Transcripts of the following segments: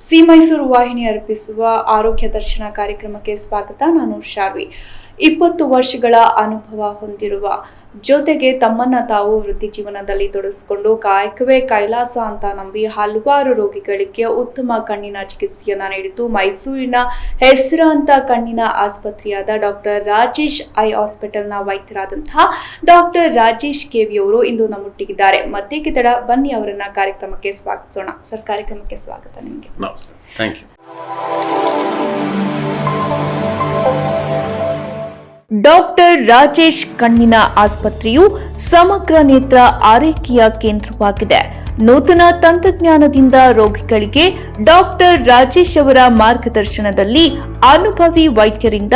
C Mysuru ವಾಹಿನಿ ಅರ್ಪಿಸುವ ಆರೋಗ್ಯ ದರ್ಶನ ಕಾರ್ಯಕ್ರಮಕ್ಕೆ ಸ್ವಾಗತ. ನಾನು ಶಾರ್ವಿ. 20 ವರ್ಷಗಳ ಅನುಭವ ಹೊಂದಿರುವ ಜೊತೆಗೆ ತಮ್ಮನ್ನ ತಾವು ವೃತ್ತಿ ಜೀವನದಲ್ಲಿ ತೊಡಗಿಸಿಕೊಂಡು ಕಾಯಕವೇ ಕೈಲಾಸ ಅಂತ ನಂಬಿ ಹಲವಾರು ರೋಗಿಗಳಿಗೆ ಉತ್ತಮ ಕಣ್ಣಿನ ಚಿಕಿತ್ಸೆಯನ್ನ ನೀಡಿದ್ದು ಮೈಸೂರಿನ ಹೆಸರಾಂತ ಕಣ್ಣಿನ ಆಸ್ಪತ್ರೆಯಾದ ಡಾಕ್ಟರ್ ರಾಜೇಶ್ ಐ ಹಾಸ್ಪಿಟಲ್ನ ವೈದ್ಯರಾದಂತಹ ಡಾಕ್ಟರ್ ರಾಜೇಶ್ ಕೆವಿ ಅವರು ಇಂದು ನಮ್ಮೊಟ್ಟಿಗಿದ್ದಾರೆ. ಮತ್ತೆ ತಡ ಬನ್ನಿ ಅವರನ್ನ ಕಾರ್ಯಕ್ರಮಕ್ಕೆ ಸ್ವಾಗತಿಸೋಣ. ಸರ್, ಕಾರ್ಯಕ್ರಮಕ್ಕೆ ಸ್ವಾಗತ ನಿಮಗೆ. Thank you. ಡಾಕ್ಟರ್ ರಾಜೇಶ್ ಕಣ್ಣಿನ ಆಸ್ಪತ್ರೆಯು ಸಮಗ್ರ ನೇತ್ರ ಆರೈಕೆಯ ಕೇಂದ್ರವಾಗಿದೆ. ನೂತನ ತಂತ್ರಜ್ಞಾನದಿಂದ ರೋಗಿಗಳಿಗೆ ಡಾಕ್ಟರ್ ರಾಜೇಶ್ ಅವರ ಮಾರ್ಗದರ್ಶನದಲ್ಲಿ ಅನುಭವಿ ವೈದ್ಯರಿಂದ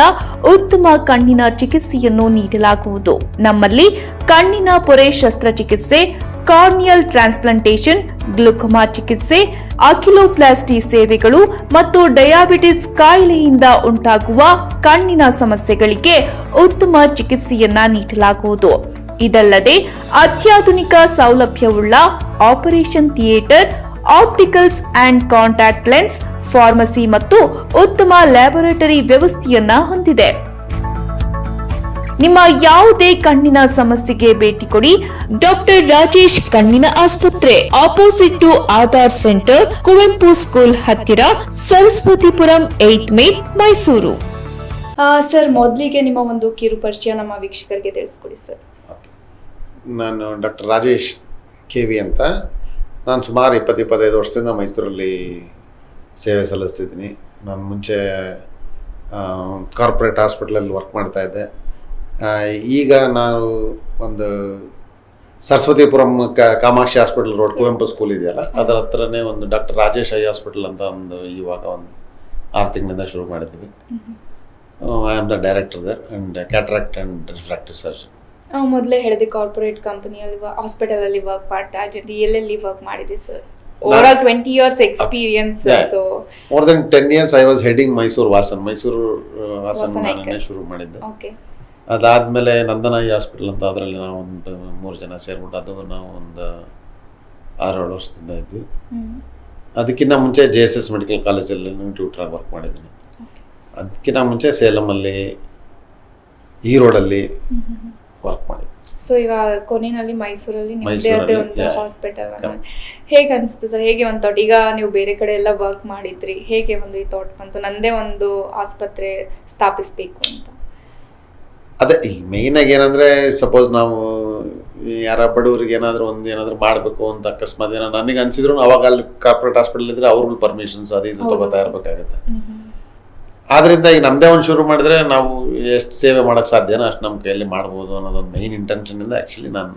ಉತ್ತಮ ಕಣ್ಣಿನ ಚಿಕಿತ್ಸೆಯನ್ನು ನೀಡಲಾಗುವುದು. ನಮ್ಮಲ್ಲಿ ಕಣ್ಣಿನ ಪೊರೆ ಶಸ್ತ್ರಚಿಕಿತ್ಸೆ, ಕಾರ್ನಿಯಲ್ ಟ್ರಾನ್ಸ್ಪ್ಲಾಂಟೇಷನ್, ಗ್ಲುಕೋಮಾ ಚಿಕಿತ್ಸೆ, ಅಕಿಲೋಪ್ಲಾಸ್ಟಿ ಸೇವೆಗಳು ಮತ್ತು ಡಯಾಬಿಟಿಸ್ ಕಾಯಿಲೆಯಿಂದ ಉಂಟಾಗುವ ಕಣ್ಣಿನ ಸಮಸ್ಯೆಗಳಿಗೆ ಉತ್ತಮ ಚಿಕಿತ್ಸೆಯನ್ನ ನೀಡಲಾಗುವುದು. ಇದಲ್ಲದೆ ಅತ್ಯಾಧುನಿಕ ಸೌಲಭ್ಯವುಳ್ಳ operation theatre, opticals and contact lens, pharmacy ಮತ್ತು ಉತ್ತಮ ಲ್ಯಾಬೊರೇಟರಿ ವ್ಯವಸ್ಥೆಯನ್ನ ಹೊಂದಿದೆ. ನಿಮ್ಮ ಯಾವುದೇ ಕಣ್ಣಿನ ಸಮಸ್ಯೆಗೆ ಭೇಟಿ ಕೊಡಿ. ಡಾಕ್ಟರ್ ರಾಜೇಶ್ ಕಣ್ಣಿನ ಆಸ್ಪತ್ರೆ, opposite to Aadhaar centre, Kuvempu school ಹತ್ತಿರ, ಸರಸ್ವತಿಪುರಂ 8 ಮೇನ್, ಮೈಸೂರು. ಸರ್, ಮೊದಲಿಗೆ ನಿಮ್ಮ ಒಂದು ಕಿರು ಪರಿಚಯ ನಮ್ಮ ವೀಕ್ಷಕರಿಗೆ ತಿಳಿಸ್ಕೊಡಿ ಸರ್. ನಾನು ಡಾಕ್ಟರ್ ರಾಜೇಶ್ ಕೆವಿ ಅಂತ. ನಾನು ಸುಮಾರು 20-25 ವರ್ಷದಿಂದ ಮೈಸೂರಲ್ಲಿ ಸೇವೆ ಸಲ್ಲಿಸ್ತಿದ್ದೀನಿ. ನಾನು ಮುಂಚೆ ಕಾರ್ಪೊರೇಟ್ ಹಾಸ್ಪಿಟ್ಲಲ್ಲಿ ವರ್ಕ್ ಮಾಡ್ತಾ ಇದ್ದೆ. ಈಗ ನಾವು ಒಂದು Saraswathipuram Kamakshi hospital road, Kuvempu school ಇದೆಯಲ್ಲ, ಅದರ ಹತ್ರನೇ ಒಂದು ಡಾಕ್ಟರ್ ರಾಜೇಶ್ ಐ ಹಾಸ್ಪಿಟಲ್ ಅಂತ ಒಂದು ಇವಾಗ ಒಂದು 6 ತಿಂಗಳಿಂದ ಶುರು ಮಾಡಿದ್ದೀವಿ. I am the director there and cataract and refractive surgeon. ಮೊದಲೇ ಹೇಳಿದೆ ಕಾರ್ಪೊರೇಟ್ ಕಂಪನಿಯಲ್ಲಿ ಹಾಸ್ಪಿಟಲ್ ಅಲ್ಲಿ ವರ್ಕ್ ಮಾಡ್ತಾ ಇದ್ದೀನಿ. ಎಲ್ಲೆಲ್ಲಿ ವರ್ಕ್ ಮಾಡಿದೆ sir? Overall 20 years experience. So more than 10 years I was heading Mysuru Vasan ನಾನೇ ಶುರು ಮಾಡಿದ್ದು. ಓಕೆ. ಅದಾದಮೇಲೆ ನಂದನ ಐ ಹಾಸ್ಪಿಟಲ್ ಅಂತ, ಅದರಲ್ಲಿ ನಾವು ಒಂದು 3 ಜನ ಸೇರಿಬಿಟ್ಟು ಅದು ನಾವು ಒಂದು 6-7 ವರ್ಷದಿಂದ ಇದ್ವಿ. ಅದಕ್ಕಿಂತ ಮುಂಚೆ JSS ಮೆಡಿಕಲ್ ಕಾಲೇಜಲ್ಲಿ ಟ್ಯೂಟರಾಗಿ ವರ್ಕ್ ಮಾಡಿದ್ದೀನಿ. ಅದಕ್ಕಿಂತ ಮುಂಚೆ ಸೇಲಮಲ್ಲಿ, ಈ ರೋಡಲ್ಲಿ ವರ್ಕ್ ಮಾಡಿದ್ವಿ. ಸೊ ಈಗ ಕೊನೆಯಲ್ಲಿ ಮೈಸೂರಲ್ಲಿ ನಿಮ್ಮದೇ ಆದ ಒಂದು ಹಾಸ್ಪಿಟಲ್. ಹೇಗೆ ಅನಿಸ್ತು ಸರ್? ಹೇಗೆ ಒಂದು ಥಾಟ್? ಈಗ ನೀವು ಬೇರೆ ಕಡೆ ಎಲ್ಲ ವರ್ಕ್ ಮಾಡಿದ್ರಿ, ಹೇಗೆ ಒಂದು ಈ ಥಾಟ್ ಬಂತು ನಂದೇ ಒಂದು ಆಸ್ಪತ್ರೆ ಸ್ಥಾಪಿಸಬೇಕು ಅಂತ? ಅದೇ ಈಗ ಮೇಯ್ನಾಗಿ ಏನಂದರೆ, ಸಪೋಸ್ ನಾವು ಯಾರ ಬಡವರಿಗೆ ಏನಾದರೂ ಮಾಡಬೇಕು ಅಂತ ಅಕಸ್ಮಾತ್ ಏನೋ ನನಗೆ ಅನಿಸಿದ್ರು, ಅವಾಗ ಅಲ್ಲಿ ಕಾರ್ಪೊರೇಟ್ ಹಾಸ್ಪಿಟಲ್ ಇದ್ದರೆ ಅವ್ರಗಳ ಪರ್ಮಿಷನ್ಸ್ ಅದು ಇದು ತಗೋತಾ ಇರಬೇಕಾಗುತ್ತೆ. ಆದ್ದರಿಂದ ಈಗ ನಮ್ಮದೇ ಒಂದು ಶುರು ಮಾಡಿದ್ರೆ ನಾವು ಎಷ್ಟು ಸೇವೆ ಮಾಡೋಕ್ಕೆ ಸಾಧ್ಯನೋ ಅಷ್ಟು ನಮ್ಮ ಕೈಯಲ್ಲಿ ಮಾಡ್ಬೋದು ಅನ್ನೋದೊಂದು ಮೇಯ್ನ್ ಇಂಟೆನ್ಷನಿಂದ ಆ್ಯಕ್ಚುಲಿ ನಾನು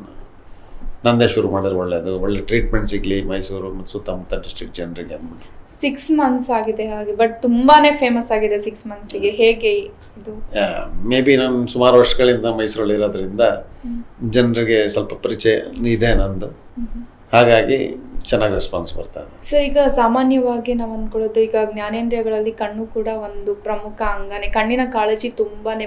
ನಂದೇ ಶುರು ಮಾಡಿದ್ರೆ ಒಳ್ಳೆಯದು, ಒಳ್ಳೆ ಟ್ರೀಟ್ಮೆಂಟ್ ಸಿಗಲಿ ಮೈಸೂರು ಮತ್ತು ಸುತ್ತಮುತ್ತ ಡಿಸ್ಟ್ರಿಕ್ಟ್ ಜನರಿಗೆ ಅಂದ್ಬಿಟ್ಟು. 6 months ಆಗಿದೆ ಹಾಗೆ, ಬಟ್ ತುಂಬಾನೇ ಫೇಮಸ್ ಆಗಿದೆ 6 monthsಗೆ. ಹೇಗೆ ಇದು? ಮೇ ಬಿ ನಾನು ಸುಮಾರು ವರ್ಷಗಳಿಂದ ಮೈಸೂರಲ್ಲಿ ಇರೋದ್ರಿಂದ ಜನರಿಗೆ ಸ್ವಲ್ಪ ಪರಿಚಯ ಇದೆ ನಂದು, ಹಾಗಾಗಿ ಚೆನ್ನಾಗಿ ರೆಸ್ಪಾನ್ಸ್ ಬರ್ತಾ ಇದೆ. ಸರ್, ಈಗ ಸಾಮಾನ್ಯವಾಗಿ ನಾವು ಅಂದ್ಕೊಳ್ಳೋದು, ಈಗ ಜ್ಞಾನೇಂದ್ರಿಯಗಳಲ್ಲಿ ಕಣ್ಣು ಕೂಡ ಒಂದು ಪ್ರಮುಖ ಅಂಗನೇ. ಕಣ್ಣಿನ ಕಾಳಜಿ ತುಂಬಾನೇ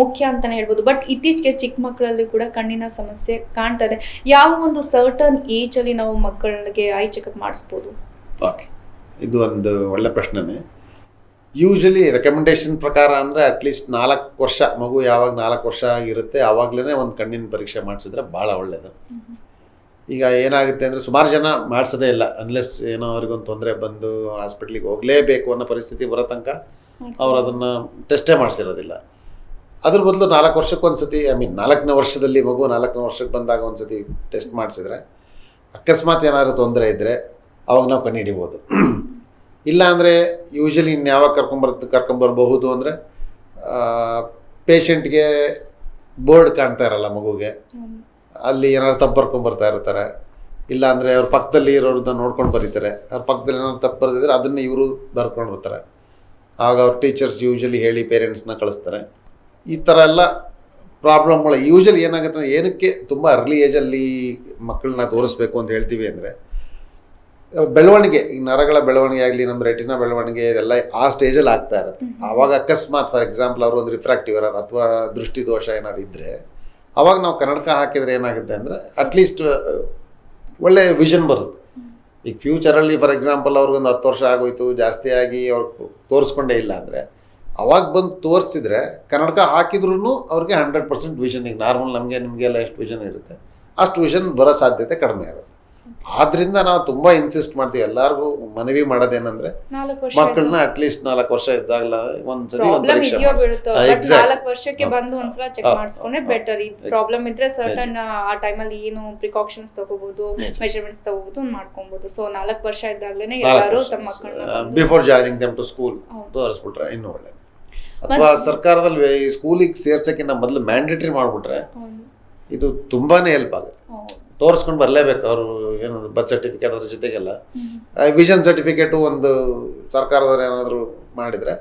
ಮುಖ್ಯ ಅಂತಾನೆ ಹೇಳ್ಬೋದು. ಬಟ್ ಇತ್ತೀಚೆಗೆ ಚಿಕ್ಕ ಮಕ್ಕಳಲ್ಲಿ ಕೂಡ ಕಣ್ಣಿನ ಸಮಸ್ಯೆ ಕಾಣ್ತದೆ. ಯಾವ ಒಂದು ಸರ್ಟನ್ ಏಜ್ ಅಲ್ಲಿ ನಾವು ಮಕ್ಕಳಿಗೆ ಐ ಚೆಕಪ್ ಮಾಡಿಸ್ಬೋದು? ಓಕೆ, ಇದು ಒಂದು ಒಳ್ಳೆ ಪ್ರಶ್ನೆನೇ. ಯೂಶಲಿ ರೆಕಮೆಂಡೇಶನ್ ಪ್ರಕಾರ ಅಂದರೆ ಅಟ್ಲೀಸ್ಟ್ 4 ವರ್ಷ ಮಗು ಯಾವಾಗ 4 ವರ್ಷ ಆಗಿರುತ್ತೆ ಆವಾಗಲೇ ಒಂದು ಕಣ್ಣಿನ ಪರೀಕ್ಷೆ ಮಾಡಿಸಿದ್ರೆ ಭಾಳ ಒಳ್ಳೆಯದು. ಈಗ ಏನಾಗುತ್ತೆ ಅಂದರೆ, ಸುಮಾರು ಜನ ಮಾಡಿಸೋದೇ ಇಲ್ಲ, ಅನ್ಲೆಸ್ ಏನೋ ಅವ್ರಿಗೊಂದು ತೊಂದರೆ ಬಂದು ಹಾಸ್ಪಿಟ್ಲಿಗೆ ಹೋಗಲೇಬೇಕು ಅನ್ನೋ ಪರಿಸ್ಥಿತಿ ಬರೋ ತನಕ ಅವ್ರು ಅದನ್ನು ಟೆಸ್ಟೇ ಮಾಡಿಸಿರೋದಿಲ್ಲ. ಅದ್ರ ಬದಲು 4 ವರ್ಷಕ್ಕೊಂದ್ಸತಿ, 4ನೇ ವರ್ಷದಲ್ಲಿ ಮಗು 4ನೇ ವರ್ಷಕ್ಕೆ ಬಂದಾಗ ಒಂದ್ಸತಿ ಟೆಸ್ಟ್ ಮಾಡಿಸಿದ್ರೆ ಅಕಸ್ಮಾತ್ ಏನಾದರೂ ತೊಂದರೆ ಇದ್ದರೆ ಅವಾಗ ನಾವು ಕಣ್ಣು ಹಿಡಿಬೋದು. ಇಲ್ಲ ಅಂದರೆ ಯೂಶಲಿ ಇನ್ಯಾವಾಗ ಕರ್ಕೊಂಬರ್ಬಹುದು ಅಂದರೆ, ಪೇಷಂಟ್ಗೆ ಬೋರ್ಡ್ ಕಾಣ್ತಾ ಇರಲ್ಲ ಮಗುಗೆ, ಅಲ್ಲಿ ಏನಾದ್ರು ತಪ್ಪು ಬರ್ಕೊಂಬರ್ತಾ ಇರ್ತಾರೆ. ಇಲ್ಲ ಅಂದರೆ ಅವ್ರ ಪಕ್ಕದಲ್ಲಿ ಇರೋರನ್ನ ನೋಡ್ಕೊಂಡು ಬರೀತಾರೆ. ಅವ್ರ ಪಕ್ಕದಲ್ಲಿ ಏನಾದ್ರು ತಪ್ಪು ಬರೆದಿದ್ರೆ ಅದನ್ನು ಇವರು ಬರ್ಕೊಂಡು ಬರ್ತಾರೆ. ಆಗ ಅವ್ರ ಟೀಚರ್ಸ್ ಯೂಶಲಿ ಹೇಳಿ ಪೇರೆಂಟ್ಸ್ನ ಕಳಿಸ್ತಾರೆ. ಈ ಥರ ಎಲ್ಲ ಪ್ರಾಬ್ಲಮ್ಗಳು ಯೂಶಲಿ ಏನಾಗುತ್ತೆ, ಏನಕ್ಕೆ ತುಂಬ ಅರ್ಲಿ ಏಜಲ್ಲಿ ಮಕ್ಕಳನ್ನ ತೋರಿಸ್ಬೇಕು ಅಂತ ಹೇಳ್ತೀವಿ ಅಂದರೆ, ಬೆಳವಣಿಗೆ, ಈ ನರಗಳ ಬೆಳವಣಿಗೆ ಆಗಲಿ, ನಮ್ಮ ರೆಟಿನ ಬೆಳವಣಿಗೆ, ಇದೆಲ್ಲ ಆ ಸ್ಟೇಜಲ್ಲಿ ಆಗ್ತಾ ಇರುತ್ತೆ. ಆವಾಗ ಅಕಸ್ಮಾತ್ ಫಾರ್ ಎಕ್ಸಾಂಪಲ್ ಅವರು ಒಂದು ರಿಫ್ರಾಕ್ಟಿವ್ ಎರರ್ ಅಥವಾ ದೃಷ್ಟಿ ದೋಷ ಏನಾದ್ರು ಇದ್ದರೆ ಅವಾಗ ನಾವು ಕನ್ನಡಕ ಹಾಕಿದರೆ ಏನಾಗುತ್ತೆ ಅಂದರೆ ಅಟ್ಲೀಸ್ಟ್ ಒಳ್ಳೆ ವಿಷನ್ ಬರುತ್ತೆ. ಈಗ ಫ್ಯೂಚರಲ್ಲಿ ಫಾರ್ ಎಕ್ಸಾಂಪಲ್ ಅವ್ರಿಗೊಂದು 10 ವರ್ಷ ಆಗೋಯ್ತು, ಜಾಸ್ತಿ ಆಗಿ ಅವ್ರು ತೋರಿಸ್ಕೊಂಡೇ ಇಲ್ಲ ಅಂದರೆ ಅವಾಗ ಬಂದು ತೋರಿಸಿದ್ರೆ ಕನ್ನಡಕ ಹಾಕಿದ್ರೂ ಅವ್ರಿಗೆ 100% ವಿಷನ್, ಈಗ ನಾರ್ಮಲ್ ನಿಮಗೆಲ್ಲ ಎಷ್ಟು ವಿಷನ್ ಇರುತ್ತೆ ಅಷ್ಟು ವಿಷನ್ ಬರೋ ಸಾಧ್ಯತೆ ಕಡಿಮೆ ಇರುತ್ತೆ. ಆದ್ರಿಂದ ನಾವು ತುಂಬ ಇನ್ಸಿಸ್ಟ್ ಮಾಡ್ತೀವಿ, ಎಲ್ಲರಿಗೂ ಮನವಿ ಮಾಡೋದೇನಂದ್ರೆ 4 ವರ್ಷ ಮಕ್ಕಳನ್ನ ಅಟ್ಲೀಸ್ಟ್ 4 ವರ್ಷ ಇದ್ದಾಗಲ ಒಂದ್ಸತಿ ಒಂದು ಪ್ರಾಬ್ಲಮ್ ಪರೀಕ್ಷೆ ಇದೆಯೋ ಮಾಡ್ಸಿ. ಬೀಳುತ್ತೋ Exactly. 4 ವರ್ಷಕ್ಕೆ ಬಂದು ಒಂದ್ಸಲ ಚೆಕ್ ಮಾಡಿಸ್ಕೊಂಡ್ರೆ ಬೆಟರ್. ಈ ಪ್ರಾಬ್ಲಮ್ ಇದ್ರೆ ಸರ್ಟನ್ ಆ ಟೈಮಲ್ಲಿ ಏನು ಪ್ರಿಕಾಷನ್ಸ್ ತಗೋಬಹುದು, ಮೆಜರ್ಮೆಂಟ್ಸ್ ತಗೋಬಹುದು, ಮಾಡ್ಕೊಬಹುದು. ಸೊ 4 ವರ್ಷ ಇದ್ದಾಗಲೇ ಎಲ್ಲರೂ ತಮ್ಮ ಮಕ್ಕಳನ್ನ before joining them to school ತೋರಿಸ್ಬಿಟ್ರೆ ಇನ್ನೂ ಒಳ್ಳೇದು. ಅಥವಾ ಸರ್ಕಾರದಲ್ಲಿ ಸ್ಕೂಲಿಗೆ ಸೇರ್ಸೋಕ್ಕಿಂತ ಮೊದಲು ಮ್ಯಾಂಡೇಟರಿ ಮಾಡಿಬಿಟ್ರೆ ಇದು ತುಂಬಾನೇ ಹೆಲ್ಪ್ ಆಗುತ್ತೆ. ತೋರಿಸ್ಕೊಂಡು ಬರಲೇಬೇಕು ಅವರು, ಏನು ಬರ್ತ್ ಸರ್ಟಿಫಿಕೇಟ್ ಅದ್ರ ಜೊತೆಗೆಲ್ಲ ವಿಷನ್ ಸರ್ಟಿಫಿಕೇಟು ಒಂದು ಸರ್ಕಾರದವ್ರು ಏನಾದರೂ ಮಾಡಿದರೆ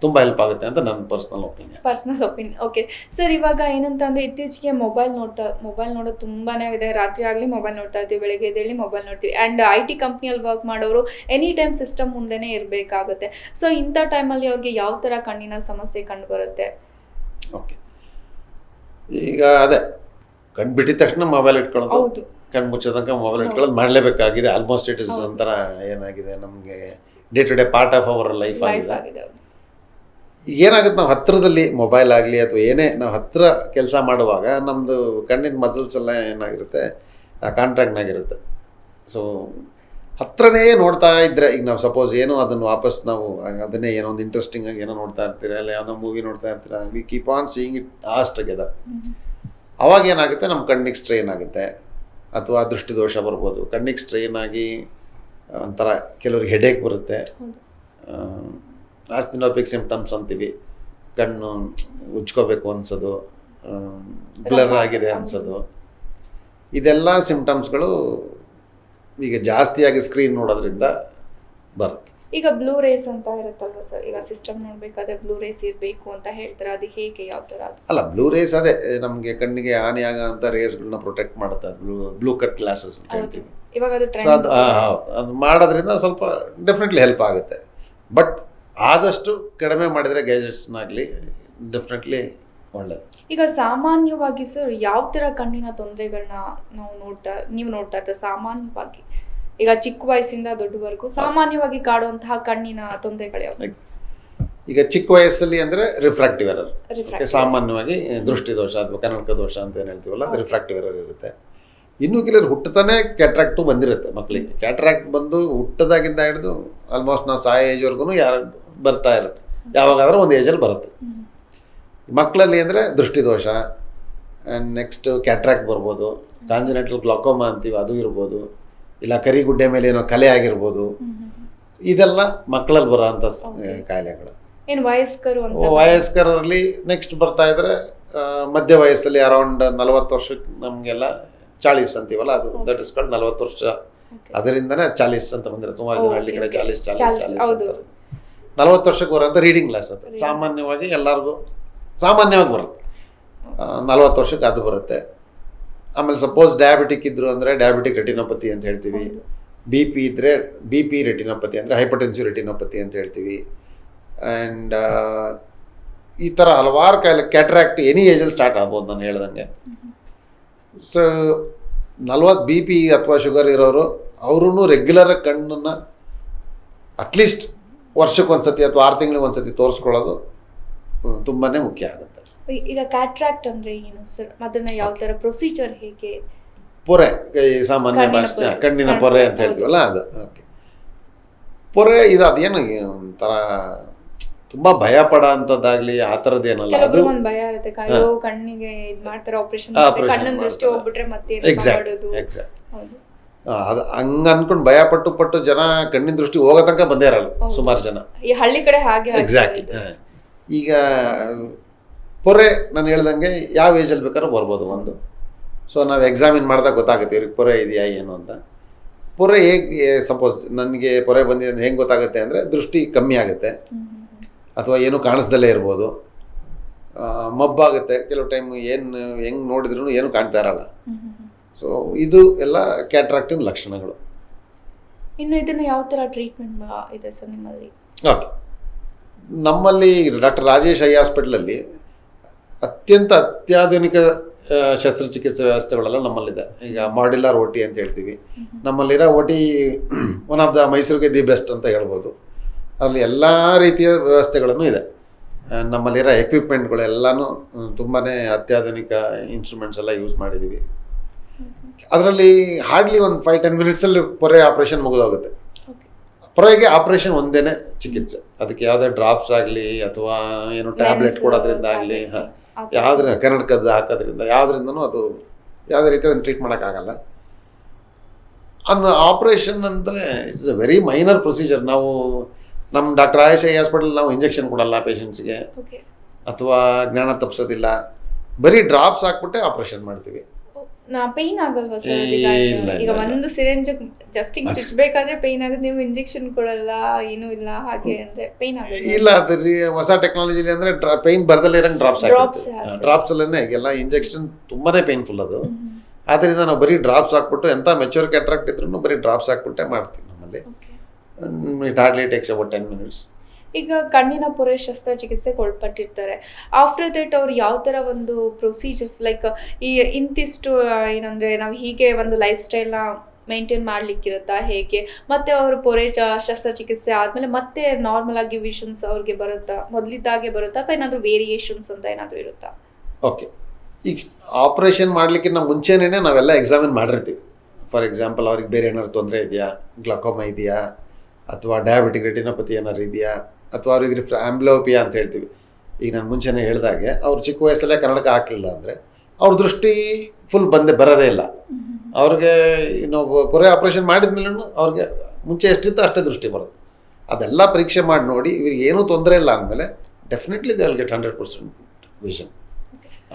ತುಂಬ ಹೆಲ್ಪ್ ಆಗುತ್ತೆ ಅಂತ ನನ್ನ ಪರ್ಸನಲ್ ಒಪಿನಿಯನ್. ಓಕೆ ಸರ್, ಇವಾಗ ಏನಂತಂದ್ರೆ ಇತ್ತೀಚೆಗೆ ಮೊಬೈಲ್ ನೋಡೋದು ತುಂಬಾನೇ ಆಗಿದೆ. ರಾತ್ರಿ ಆಗಲಿ ಮೊಬೈಲ್ ನೋಡ್ತಾ ಇರ್ತೀವಿ, ಬೆಳಗ್ಗೆ ಎದ್ದೇಳಿ ಮೊಬೈಲ್ ನೋಡ್ತೀವಿ. ಆ್ಯಂಡ್ IT ಕಂಪ್ನಿಯಲ್ಲಿ ವರ್ಕ್ ಮಾಡೋರು ಎನಿ ಟೈಮ್ ಸಿಸ್ಟಮ್ ಮುಂದೆನೇ ಇರಬೇಕಾಗುತ್ತೆ. ಸೊ ಇಂಥ ಟೈಮಲ್ಲಿ ಅವ್ರಿಗೆ ಯಾವ ಥರ ಕಣ್ಣಿನ ಸಮಸ್ಯೆ ಕಂಡು ಬರುತ್ತೆ? ಓಕೆ, ಈಗ ಅದೇ ಕಣ್ಣು ಬಿಟ್ಟಿದ ತಕ್ಷಣ ಮೊಬೈಲ್ ಇಟ್ಕೊಳ್ಳೋದು, ಹೌದು, ಕಣ್ಣು ಮುಚ್ಚೋ ತನಕ ಮೊಬೈಲ್ ಇಟ್ಕೊಳ್ಳೋದು ಮಾಡಲೇಬೇಕಾಗಿದೆ. ಆಲ್ಮೋಸ್ಟ್ ಇಟ್ ಇಸ್ ಒಂಥರ ಏನಾಗಿದೆ, ನಮಗೆ day to day part of our life ಆಗಿದೆ. ಏನಾಗುತ್ತೆ, ನಾವು ಹತ್ತಿರದಲ್ಲಿ ಮೊಬೈಲ್ ಆಗಲಿ ಅಥವಾ ಏನೇ ನಾವು ಹತ್ತಿರ ಕೆಲಸ ಮಾಡುವಾಗ ನಮ್ಮದು ಕಣ್ಣಿನ ಮಸಲ್ಸ್ ಎಲ್ಲ ಏನಾಗಿರುತ್ತೆ, ಕಾಂಟ್ರಾಕ್ಟ್ನಾಗಿರುತ್ತೆ. ಸೊ ಹತ್ರನೇ ನೋಡ್ತಾ ಇದ್ದರೆ, ಈಗ ನಾವು ಸಪೋಸ್ ಏನೋ ಅದನ್ನು ವಾಪಸ್ ನಾವು ಅದನ್ನೇ ಏನೋ ಒಂದು ಇಂಟ್ರೆಸ್ಟಿಂಗ್ ಆಗಿ ಏನೋ ನೋಡ್ತಾ ಇರ್ತೀರ, ಅಲ್ಲ ಯಾವುದೋ ಮೂವಿ ನೋಡ್ತಾ ಇರ್ತೀರ, we keep on seeing it as together. ಅವಾಗ ಏನಾಗುತ್ತೆ, ನಮ್ಮ ಕಣ್ಣಿಗೆ ಸ್ಟ್ರೈನ್ ಆಗುತ್ತೆ ಅಥವಾ ದೃಷ್ಟಿದೋಷ ಬರ್ಬೋದು. ಕಣ್ಣಿಗೆ ಸ್ಟ್ರೈನ್ ಆಗಿ ಒಂಥರ ಕೆಲವ್ರಿಗೆ ಹೆಡೇಕ್ ಬರುತ್ತೆ, ಆಸ್ಟಿನೋಪಿಕ್ ಸಿಂಪ್ಟಮ್ಸ್ ಅಂತೀವಿ, ಕಣ್ಣು ಉಜ್ಕೋಬೇಕು ಅನ್ಸೋದು, ಬ್ಲರ್ ಆಗಿದೆ ಅನ್ಸೋದು, ಇದೆಲ್ಲ ಸಿಂಪ್ಟಮ್ಸ್ಗಳು ಈಗ ಜಾಸ್ತಿಯಾಗಿ ಸ್ಕ್ರೀನ್ ನೋಡೋದ್ರಿಂದ ಬರುತ್ತೆ. ಈಗ ಬ್ಲೂ ರೇಸ್ ಅಂತ ಇರುತ್ತಲ್ವ ಸರ್, ಈಗ ಸಿಸ್ಟಮ್ ನೋಡ್ಬೇಕಾದ್ರೆ ಬ್ಲೂ ರೇಸ್ ಇರಬೇಕು ಅಂತ ಹೇಳ್ತಾರೆ, ಅದು ಹೇಗೆ, ಯಾವ ಥರ? ಅಲ್ಲ, ಬ್ಲೂ ರೇಸ್ ಅದೇ ನಮಗೆ ಕಣ್ಣಿಗೆ ಹಾನಿಯಾಗ ಅಂತ ರೇಸ್ಗಳನ್ನ ಪ್ರೊಟೆಕ್ಟ್ ಮಾಡುತ್ತೆ, ಬ್ಲೂ ಕಟ್ ಗ್ಲಾಸಸ್ ಅಂತ ಹೇಳ್ತೀವಿ. ಇವಾಗ ಅದು ಅದು ಮಾಡೋದ್ರಿಂದ ಸ್ವಲ್ಪ ಡೆಫಿನೆಟ್ಲಿ ಹೆಲ್ಪ್ ಆಗುತ್ತೆ. ಬಟ್ ಆದಷ್ಟು ಕಡಿಮೆ ಮಾಡಿದರೆ ಗ್ಯಾಜೆಟ್ಸ್ನಾಗಲಿ ಡೆಫಿನೆಟ್ಲಿ ಒಳ್ಳೆಯದು. ಈಗ ಸಾಮಾನ್ಯವಾಗಿ ಸರ್ ಯಾವ ಥರ ಕಣ್ಣಿನ ತೊಂದರೆಗಳನ್ನ ನೀವು ನೋಡ್ತಾ ಇರ್ತಾರೆ ಸಾಮಾನ್ಯವಾಗಿ? ಈಗ ಚಿಕ್ಕ ವಯಸ್ಸಿಂದ ದೊಡ್ಡವರೆಗೂ ಸಾಮಾನ್ಯವಾಗಿ ಕಾಡುವಂತಹ ಕಣ್ಣಿನ ತೊಂದರೆಗಳು ಯಾವುದು? ಈಗ ಚಿಕ್ಕ ವಯಸ್ಸಲ್ಲಿ ಅಂದರೆ ರಿಫ್ರಾಕ್ಟಿವ್ ಎರರ್, ಸಾಮಾನ್ಯವಾಗಿ ದೃಷ್ಟಿದೋಷ ಅಥವಾ ಕನ್ನಡಕ ದೋಷ ಅಂತ ಏನು ಹೇಳ್ತೀವಲ್ಲ, ಅದು ರಿಫ್ರಾಕ್ಟಿವ್ ಎರರ್ ಇರುತ್ತೆ. ಇನ್ನೂ ಕೆಲವರು ಹುಟ್ಟತಾನೆ ಕ್ಯಾಟ್ರಾಕ್ಟು ಬಂದಿರುತ್ತೆ ಮಕ್ಕಳಿಗೆ. ಕ್ಯಾಟ್ರಾಕ್ಟ್ ಬಂದು ಹುಟ್ಟದಾಗಿಂದ ಹಿಡಿದು ಆಲ್ಮೋಸ್ಟ್ ನಾವು ಸಾಯೋ ಏಜ್ವರೆಗೂ ಯಾರು ಬರ್ತಾ ಇರುತ್ತೆ, ಯಾವಾಗಾದ್ರೂ ಒಂದು ಏಜಲ್ಲಿ ಬರುತ್ತೆ. ಮಕ್ಕಳಲ್ಲಿ ಅಂದರೆ ದೃಷ್ಟಿದೋಷ, ಆ್ಯಂಡ್ ನೆಕ್ಸ್ಟ್ ಕ್ಯಾಟ್ರಾಕ್ಟ್ ಬರ್ಬೋದು, ಕಾಂಜನೆಟಲ್ ಗ್ಲಾಕೋಮಾ ಅಂತೀವಿ ಅದು ಇರ್ಬೋದು, ಇಲ್ಲ ಕರಿಗುಡ್ಡೆ ಮೇಲೆ ಏನೋ ಕಲೆ ಆಗಿರ್ಬೋದು. ಇದೆಲ್ಲ ಮಕ್ಕಳಲ್ಲಿ ಬರೋ ಅಂಥ ಕಾಯಿಲೆಗಳು. ವಯಸ್ಕರಲ್ಲಿ ನೆಕ್ಸ್ಟ್ ಬರ್ತಾ ಇದ್ರೆ ಮಧ್ಯ ವಯಸ್ಸಲ್ಲಿ ಅರೌಂಡ್ 40 ವರ್ಷಕ್ಕೆ ನಮಗೆಲ್ಲ 40 ಅಂತೀವಲ್ಲ, ಅದು ದಟ್ ಇಸ್ ಕಾಲ್ಡ್ 40 ವರ್ಷ. ಅದರಿಂದನೇ 40 ಅಂತ ಬಂದಿರೋ ಸುಮಾರು ಜನ ಹಳ್ಳಿ ಕಡೆ 40 40 ವರ್ಷಕ್ಕೆ ಬರೋಂಥ ರೀಡಿಂಗ್ ಗ್ಲಾಸ್ ಅದು ಸಾಮಾನ್ಯವಾಗಿ ಎಲ್ಲರಿಗೂ ಸಾಮಾನ್ಯವಾಗಿ ಬರುತ್ತೆ. 40 ವರ್ಷಕ್ಕೆ ಅದು ಬರುತ್ತೆ. ಆಮೇಲೆ ಸಪೋಸ್ ಡಯಾಬಿಟಿಕ್ ಇದ್ರು ಅಂದರೆ ಡಯಾಬಿಟಿಕ್ ರೆಟಿನೋಪತಿ ಅಂತ ಹೇಳ್ತೀವಿ. BP ಇದ್ದರೆ BP ರೆಟಿನೋಪತಿ ಅಂದರೆ ಹೈಪರ್ಟೆನ್ಸಿವ್ ರೆಟಿನೋಪತಿ ಅಂತ ಹೇಳ್ತೀವಿ. ಆ್ಯಂಡ್ ಈ ಥರ ಹಲವಾರು ಕಾಯಿಲೆ, ಕ್ಯಾಟ್ರಾಕ್ಟ್ ಎನಿ ಏಜಲ್ಲಿ ಸ್ಟಾರ್ಟ್ ಆಗ್ಬೋದು ನಾನು ಹೇಳ್ದಂಗೆ. ಸೊ 40 BP ಅಥವಾ ಶುಗರ್ ಇರೋರು ಅವ್ರೂ ರೆಗ್ಯುಲರ್ ಕಣ್ಣನ್ನು ಅಟ್ಲೀಸ್ಟ್ ವರ್ಷಕ್ಕೊಂದ್ಸತಿ ಅಥವಾ 6 ತಿಂಗಳಿಗೆ ಒಂದ್ಸತಿ ತೋರಿಸ್ಕೊಳ್ಳೋದು ತುಂಬಾ ಮುಖ್ಯ ಆಗುತ್ತೆ. ಈಗ ಕ್ಯಾಟ್ರಾಕ್ಟ್ ಅಂದರೆ ಏನು ಸರ್? ಅದನ್ನ ಯಾವ ಥರ ಪ್ರೊಸೀಜರ್, ಹೇಗೆ? ಪೊರೆ, ಸಾಮಾನ್ಯ ಭಾಷೆ ಕಣ್ಣಿನ ಪೊರೆ ಅಂತ ಹೇಳ್ತೀವಲ್ಲ ಅದು. ಓಕೆ, ಪೊರೆ ಇದು ಅದೇನು ಒಂಥರ ತುಂಬ ಭಯ ಪಡೋ ಅಂಥದ್ದಾಗಲಿ ಆ ಥರದ್ದೇನಲ್ಲ. ಅದು ಭಯ ಇರುತ್ತೆ, ಕಣ್ಣಿಗೆ ಇದು ಮಾಡ್ತಾರೆ ಆಪರೇಷನ್, ಕಣ್ಣಿನ ದೃಷ್ಟಿ ಹೋಗ್ಬಿಟ್ರೆ ಮತ್ತೆ ಎಕ್ಸಾಕ್ಟ್ ಅದು ಹಂಗೆ ಅಂದ್ಕೊಂಡು ಭಯಪಟ್ಟು ಜನ ಕಣ್ಣಿನ ದೃಷ್ಟಿ ಹೋಗೋ ತನಕ ಬಂದೇ ಇರಲ್ಲ ಸುಮಾರು ಜನ ಈ ಹಳ್ಳಿ ಕಡೆ ಹಾಗೆ. ಎಕ್ಸಾಕ್ಟ್ಲಿ. ಈಗ ಪೊರೆ ನಾನು ಹೇಳ್ದಂಗೆ ಯಾವ ಏಜಲ್ಲಿ ಬೇಕಾದ್ರೂ ಬರ್ಬೋದು ಒಂದು. ಸೊ ನಾವು ಎಕ್ಸಾಮಿನ್ ಮಾಡಿದಾಗ ಗೊತ್ತಾಗುತ್ತೆ ಇವ್ರಿಗೆ ಪೊರೆ ಇದೆಯಾ ಏನು ಅಂತ. ಪೊರೆ ಹೇಗೆ, ಸಪೋಸ್ ನನಗೆ ಪೊರೆ ಬಂದಿದೆ ಅಂತ ಹೆಂಗೆ ಗೊತ್ತಾಗುತ್ತೆ ಅಂದರೆ ದೃಷ್ಟಿ ಕಮ್ಮಿ ಆಗುತ್ತೆ ಅಥವಾ ಏನು ಕಾಣಿಸ್ದಲ್ಲೇ ಇರ್ಬೋದು, ಮಬ್ಬಾಗುತ್ತೆ ಕೆಲವು ಟೈಮ್, ಹೆಂಗೆ ನೋಡಿದ್ರು ಏನು ಕಾಣ್ತಾ ಇರಲ್ಲ. ಸೊ ಇದು ಎಲ್ಲ ಕ್ಯಾಟ್ರಾಕ್ಟಿನ ಲಕ್ಷಣಗಳು. ಇನ್ನು ಇದನ್ನು ಯಾವ ಥರ ಟ್ರೀಟ್ಮೆಂಟ್ ಇದೆ ಸರ್ ನಿಮ್ಮಲ್ಲಿ? ಓಕೆ, ನಮ್ಮಲ್ಲಿ ಡಾಕ್ಟರ್ ರಾಜೇಶ್ ಐ ಹಾಸ್ಪಿಟ್ಲಲ್ಲಿ ಅತ್ಯಂತ ಅತ್ಯಾಧುನಿಕ ಶಸ್ತ್ರಚಿಕಿತ್ಸೆ ವ್ಯವಸ್ಥೆಗಳೆಲ್ಲ ನಮ್ಮಲ್ಲಿದೆ. ಈಗ ಮಾಡ್ಯುಲರ್ OT ಅಂತ ಹೇಳ್ತೀವಿ. ನಮ್ಮಲ್ಲಿರೋ OT ಒನ್ ಆಫ್ ದ ಮೈಸೂರಿಗೆ ದಿ ಬೆಸ್ಟ್ ಅಂತ ಹೇಳ್ಬೋದು. ಅಲ್ಲಿ ಎಲ್ಲ ರೀತಿಯ ವ್ಯವಸ್ಥೆಗಳನ್ನು ಇದೆ. ನಮ್ಮಲ್ಲಿರೋ ಎಕ್ವಿಪ್ಮೆಂಟ್ಗಳು ಎಲ್ಲನೂ ತುಂಬಾ ಅತ್ಯಾಧುನಿಕ ಇನ್ಸ್ಟ್ರೂಮೆಂಟ್ಸ್ ಎಲ್ಲ ಯೂಸ್ ಮಾಡಿದ್ದೀವಿ. ಅದರಲ್ಲಿ ಹಾರ್ಡ್ಲಿ ಒಂದು 5-10 ಮಿನಿಟ್ಸಲ್ಲಿ ಪೊರೆ ಆಪ್ರೇಷನ್ ಮುಗಿದೋಗುತ್ತೆ. ಪೊರೆಗೆ ಆಪ್ರೇಷನ್ ಒಂದೇ ಚಿಕಿತ್ಸೆ, ಅದಕ್ಕೆ ಯಾವುದೇ ಡ್ರಾಪ್ಸ್ ಆಗಲಿ ಅಥವಾ ಏನು ಟ್ಯಾಬ್ಲೆಟ್ ಕೊಡೋದ್ರಿಂದ ಆಗಲಿ, ಯಾವುದ್ರ ಕನ್ನಡಕದ್ದು ಹಾಕೋದ್ರಿಂದ ಯಾವುದರಿಂದನೂ ಅದು ಯಾವುದೇ ರೀತಿ ಅದನ್ನು ಟ್ರೀಟ್ ಮಾಡೋಕ್ಕಾಗಲ್ಲ. ಅನ್ನು ಆಪ್ರೇಷನ್ ಅಂದರೆ it's a very minor procedure. ನಾವು ನಮ್ಮ ಡಾಕ್ಟರ್ ಆಯುಷ್ ಹಾಸ್ಪಿಟಲ್ ನಾವು ಇಂಜೆಕ್ಷನ್ ಕೊಡಲ್ಲ ಪೇಷಂಟ್ಸ್ಗೆ, ಅಥವಾ ಜ್ಞಾನ ತಪ್ಪಿಸೋದಿಲ್ಲ, ಬರೀ ಡ್ರಾಪ್ಸ್ ಹಾಕ್ಬಿಟ್ಟೆ ಆಪ್ರೇಷನ್ ಮಾಡ್ತೀವಿ. ಪೇನ್ ಆಗಲ್ವಾ ಸರ್? ಈಗ ಒಂದು ಸಿರಿಂಜ್ ಜಸ್ಟ್ ಚುಚ್ಚಬೇಕಾದ್ರೆ ಪೇನ್ ಆಗುತ್ತೆ, ನೀವು ಇಂಜೆಕ್ಷನ್ ಕೊಡಲ್ಲ, ಏನೂ ಇಲ್ಲ, ಹಾಗೆ ಅಂದ್ರೆ ಪೇನ್ ಆಗಲ್ಲ? ಇಲ್ಲ, ಅದ್ರಿ ಹೊಸ ಟೆಕ್ನಾಲಜಿಲಿ ಅಂದ್ರೆ ಪೇನ್ ಬರ್ದಲ್ಲೇ ಇರಂಗ್ ಡ್ರಾಪ್ಸ್ ಅಲ್ಲೇ ಈಗೆಲ್ಲ ಇಂಜೆಕ್ಷನ್ ತುಂಬಾನೇ ಪೇನ್ಫುಲ್ ಅದು. ಆದ್ರಿಂದ ನಾವು ಬರೀ ಡ್ರಾಪ್ಸ್ ಹಾಕ್ಬಿಟ್ಟು ಎಂತ ಮೆಚೂರ್ ಕ್ಯಾಟ್ರಾಕ್ಟ್ ಇದ್ರೂ ಬರೀ ಡ್ರಾಪ್ಸ್ ಹಾಕ್ಬಿಟ್ಟೆ ಮಾಡ್ತೀವಿ ನಮ್ಮಲ್ಲಿ. It hardly takes about 10 minutes. ಈಗ ಕಣ್ಣಿನ ಪೊರೆ ಶಸ್ತ್ರಚಿಕಿತ್ಸೆಗೆ ಒಳಪಟ್ಟಿರ್ತಾರೆ, ಆಫ್ಟರ್ ದಟ್ ಅವ್ರು ಯಾವ ಥರ ಒಂದು ಪ್ರೊಸೀಜರ್ಸ್ ಲೈಕ್ ಇಂತಿಷ್ಟು ಏನಂದರೆ ನಾವು ಹೀಗೆ ಒಂದು ಲೈಫ್ ಸ್ಟೈಲ್ನ ಮೇಂಟೈನ್ ಮಾಡ್ಲಿಕ್ಕಿರುತ್ತಾ ಹೇಗೆ, ಮತ್ತೆ ಅವರು ಪೊರೆ ಶಸ್ತ್ರಚಿಕಿತ್ಸೆ ಆದಮೇಲೆ ಮತ್ತೆ ನಾರ್ಮಲ್ ಆಗಿ ವಿಷನ್ಸ್ ಅವ್ರಿಗೆ ಬರುತ್ತಾ, ಮೊದಲಿದ್ದಾಗೆ ಬರುತ್ತಾ, ಅಥವಾ ಏನಾದರೂ ವೇರಿಯೇಷನ್ಸ್ ಅಂತ ಏನಾದರೂ ಇರುತ್ತಾ? ಓಕೆ, ಈಗ ಆಪ್ರೇಷನ್ ಮಾಡಲಿಕ್ಕಿಂತ ಮುಂಚೆನೇ ನಾವೆಲ್ಲ ಎಕ್ಸಾಮಿನ್ ಮಾಡಿರ್ತೀವಿ. ಫಾರ್ ಎಕ್ಸಾಂಪಲ್ ಅವ್ರಿಗೆ ಬೇರೆ ಏನಾದ್ರು ತೊಂದರೆ ಇದೆಯಾ, ಗ್ಲಕೋಮಾ ಇದೆಯಾ, ಅಥವಾ ಡಯಾಬಿಟಿಕ್ ರೆಟಿನೋಪತಿ ಏನಾದ್ರು ಇದೆಯಾ, ಅಥವಾ ಅವ್ರಿಗೆ ಆಂಬ್ಲೋಪಿಯಾ ಅಂತ ಹೇಳ್ತೀವಿ. ಈಗ ನಾನು ಮುಂಚೆನೇ ಹೇಳಿದಾಗೆ ಅವ್ರು ಚಿಕ್ಕ ವಯಸ್ಸಲ್ಲೇ ಕನ್ನಡಕ ಹಾಕಲಿಲ್ಲ ಅಂದರೆ ಅವ್ರ ದೃಷ್ಟಿ ಫುಲ್ ಬರೋದೇ ಇಲ್ಲ. ಅವ್ರಿಗೆ ನಾವು ಪೊರೆ ಆಪ್ರೇಷನ್ ಮಾಡಿದ್ಮೇಲೂ ಅವ್ರಿಗೆ ಮುಂಚೆ ಎಷ್ಟಿತ್ತು ಅಷ್ಟೇ ದೃಷ್ಟಿ ಬರುತ್ತೆ. ಅದೆಲ್ಲ ಪರೀಕ್ಷೆ ಮಾಡಿ ನೋಡಿ ಇವ್ರಿಗೆ ಏನೂ ತೊಂದರೆ ಇಲ್ಲ ಅಂದಮೇಲೆ definitely they will get 100% vision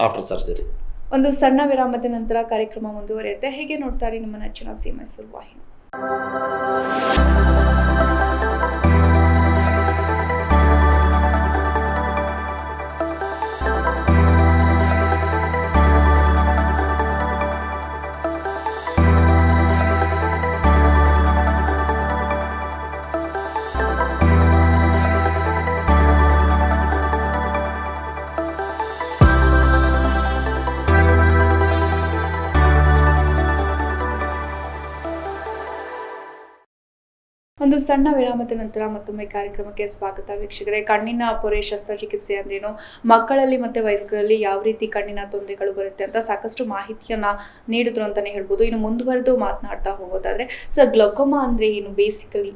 after surgery. ಒಂದು ಸಣ್ಣ ವಿರಾಮದ ನಂತರ ಕಾರ್ಯಕ್ರಮ ಮುಂದುವರಿಯುತ್ತೆ. ಹೇಗೆ ನೋಡ್ತಾರೆ ನಿಮ್ಮ ನೆಚ್ಚಿನ ಸಿ ಮೈಸೂರು ವಾಹಿನಿ. ಒಂದು ಸಣ್ಣ ವಿರಾಮದ ನಂತರ ಮತ್ತೊಮ್ಮೆ ಕಾರ್ಯಕ್ರಮಕ್ಕೆ ಸ್ವಾಗತ ವೀಕ್ಷಕರೇ. ಕಣ್ಣಿನ ಪೊರೆ ಶಸ್ತ್ರಚಿಕಿತ್ಸೆ ಅಂದ್ರೇನು, ಮಕ್ಕಳಲ್ಲಿ ಮತ್ತೆ ವಯಸ್ಕರಲ್ಲಿ ಯಾವ ರೀತಿ ಕಣ್ಣಿನ ತೊಂದರೆಗಳು ಬರುತ್ತೆ ಅಂತ ಸಾಕಷ್ಟು ಮಾಹಿತಿಯನ್ನ ನೀಡಿದ್ರು ಅಂತಾನೆ ಹೇಳ್ಬೋದು. ಇನ್ನು ಮುಂದುವರೆದು ಮಾತನಾಡ್ತಾ ಹೋಗೋದಾದ್ರೆ ಸರ್, ಗ್ಲಕೋಮಾ ಅಂದ್ರೆ ಏನು ಬೇಸಿಕಲಿ?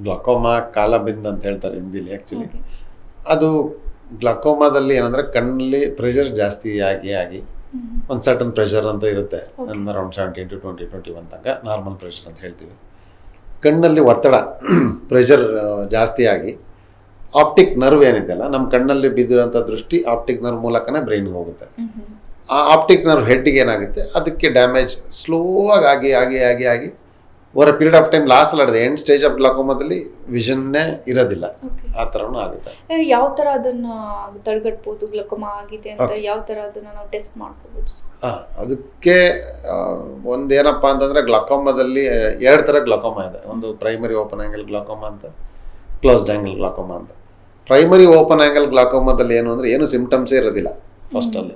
ಗ್ಲಕೋಮಾ ಕಾಲಬಿಂದ್ ಅಂತ ಹೇಳ್ತಾರೆ ಹಿಂದಿಲಿ. ಆ್ಯಕ್ಚುಲಿ ಅದು ಗ್ಲಕೋಮಾದಲ್ಲಿ ಏನಂದರೆ ಕಣ್ಣಲ್ಲಿ ಪ್ರೆಷರ್ ಜಾಸ್ತಿ ಆಗಿ ಒಂದು ಸರ್ಟನ್ ಪ್ರೆಷರ್ ಅಂತ ಇರುತ್ತೆ, ಅರೌಂಡ್ 70 to 21 ತನಕ ನಾರ್ಮಲ್ ಪ್ರೆಷರ್ ಅಂತ ಹೇಳ್ತೀವಿ. ಕಣ್ಣಲ್ಲಿ ಒತ್ತಡ ಪ್ರೆಷರ್ ಜಾಸ್ತಿ ಆಗಿ ಆಪ್ಟಿಕ್ ನರ್ವ್ ಏನಿದೆಯಲ್ಲ, ನಮ್ಮ ಕಣ್ಣಲ್ಲಿ ಬಿದ್ದಿರೋಂಥ ದೃಷ್ಟಿ ಆಪ್ಟಿಕ್ ನರ್ವ್ ಮೂಲಕನೇ ಬ್ರೈನ್ಗೆ ಹೋಗುತ್ತೆ. ಆ ಆಪ್ಟಿಕ್ ನರ್ವ್ ಹೆಡ್ಗೆ ಏನಾಗುತ್ತೆ, ಅದಕ್ಕೆ ಡ್ಯಾಮೇಜ್ ಸ್ಲೋ ಆಗಿ over a period of time last ಅಲ್ಲ ಎಂಡ್ ಸ್ಟೇಜ್ ಆಫ್ ಗ್ಲಾಕೋಮಾದಲ್ಲಿ ವಿಷನ್ನೇ ಇರೋದಿಲ್ಲ, ಆ ಥರನೂ ಆಗುತ್ತೆ. ಯಾವ ಥರ ಅದನ್ನ ತಡೆಗಟ್ಬೋದು ಗ್ಲಕೋಮಾ ಆಗಿದೆ ಅಂತ? ಯಾವ ಥರ ಅದನ್ನ ನಾವು ಟೆಸ್ಟ್ ಮಾಡ್ಕೋಬೋದು? ಅದಕ್ಕೆ ಒಂದೇನಪ್ಪ ಅಂತಂದರೆ ಗ್ಲಾಕೋಮಾದಲ್ಲಿ 2 ಥರ ಗ್ಲಾಕೋಮಾ ಇದೆ. ಒಂದು ಪ್ರೈಮರಿ ಓಪನ್ ಆ್ಯಂಗಲ್ ಗ್ಲಾಕೋಮಾ ಅಂತ, ಕ್ಲೋಸ್ಡ್ ಆ್ಯಂಗಲ್ ಗ್ಲಾಕೋಮಾ ಅಂತ. ಪ್ರೈಮರಿ ಓಪನ್ ಆ್ಯಂಗಲ್ ಗ್ಲಾಕೋಮಾದಲ್ಲಿ ಏನು ಅಂದರೆ ಏನು ಸಿಂಪ್ಟಮ್ಸೇ ಇರೋದಿಲ್ಲ ಫಸ್ಟಲ್ಲಿ.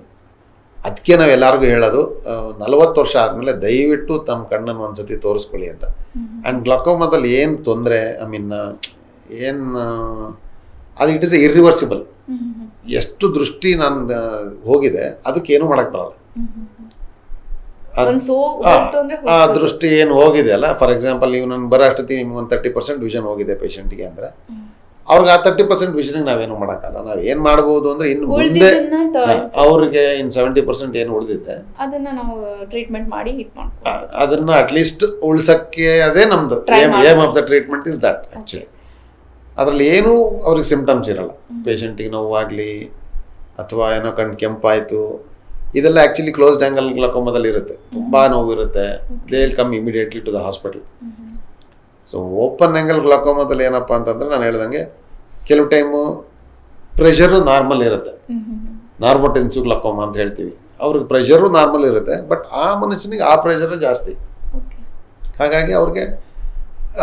ಅದಕ್ಕೆ ನಾವು ಎಲ್ಲರಿಗೂ ಹೇಳೋದು 40 ವರ್ಷ ಆದಮೇಲೆ ದಯವಿಟ್ಟು ತಮ್ಮ ಕಣ್ಣನ್ನು ಒಂದ್ಸತಿ ತೋರಿಸ್ಕೊಳ್ಳಿ ಅಂತ. ಆ್ಯಂಡ್ ಗ್ಲಕೋಮಾದಲ್ಲಿ ಏನು ತೊಂದರೆ, ಐ ಮೀನ್ ಏನು ಅದು ಇಟ್ ಇಸ್ ಇರ್ರಿವರ್ಸಿಬಲ್. ಎಷ್ಟು ದೃಷ್ಟಿ ನಾನು ಹೋಗಿದೆ ಅದಕ್ಕೆ ಏನು ಮಾಡಕ್ಕೆ ಬರಲ್ಲ. ಆ ದೃಷ್ಟಿ ಏನು ಹೋಗಿದೆ ಅಲ್ಲ, ಫಾರ್ ಎಕ್ಸಾಂಪಲ್ ನೀವು ನಾನು ಬರೋ ಅಷ್ಟೊತ್ತಿ ನಿಮ್ಗೆ ಒಂದು 30% ವಿಷನ್ ಹೋಗಿದೆ ಪೇಷಂಟ್ಗೆ ಅಂದರೆ ಅವ್ರಿಗೆ ಆ 30% ವಿಷನ್ಗೆ ನಾವೇನು ಮಾಡೋಕ್ಕಲ್ಲ. ನಾವು ಏನು ಮಾಡ್ಬೋದು ಅಂದರೆ ಇನ್ನು ಮುಂದೆ ಅವ್ರಿಗೆ ಇನ್ನು 70% ಏನು ಉಳಿದಿದೆ ಅದನ್ನ ನಾವು ಟ್ರೀಟ್ಮೆಂಟ್ ಮಾಡಿ ಅದನ್ನು ಅಟ್ಲೀಸ್ಟ್ ಉಳ್ಸಕ್ಕೆ ಅದೇ ನಮ್ಮದು aim of the treatment is that. Actually ಅದರಲ್ಲಿ ಏನೂ ಅವ್ರಿಗೆ ಸಿಂಪ್ಟಮ್ಸ್ ಇರಲ್ಲ. ಪೇಷಂಟಿಗೆ ನೋವಾಗಲಿ ಅಥವಾ ಏನೋ ಕಣ್ಣು ಕೆಂಪಾಯಿತು, ಇದೆಲ್ಲ ಆ್ಯಕ್ಚುಲಿ ಕ್ಲೋಸ್ಡ್ ಆ್ಯಂಗಲ್ ಗ್ಲಾಕೋಮಾದಲ್ಲಿ ಇರುತ್ತೆ. ತುಂಬ ನೋವಿರುತ್ತೆ, they will come immediately to the hospital. So open angle ಗ್ಲಾಕೋಮಾದಲ್ಲಿ ಏನಪ್ಪ ಅಂತಂದರೆ ನಾನು ಹೇಳ್ದಂಗೆ ಕೆಲವು ಟೈಮು ಪ್ರೆಷರು ನಾರ್ಮಲ್ ಇರುತ್ತೆ, ನಾರ್ಮೋಟೆನ್ಸಿವ್ ಗ್ಲಾಕೋಮಾ ಅಂತ ಹೇಳ್ತೀವಿ. ಅವ್ರಿಗೆ ಪ್ರೆಷರು ನಾರ್ಮಲ್ ಇರುತ್ತೆ, ಬಟ್ ಆ ಮನುಷ್ಯನಿಗೆ ಆ ಪ್ರೆಷರು ಜಾಸ್ತಿ, ಹಾಗಾಗಿ ಅವ್ರಿಗೆ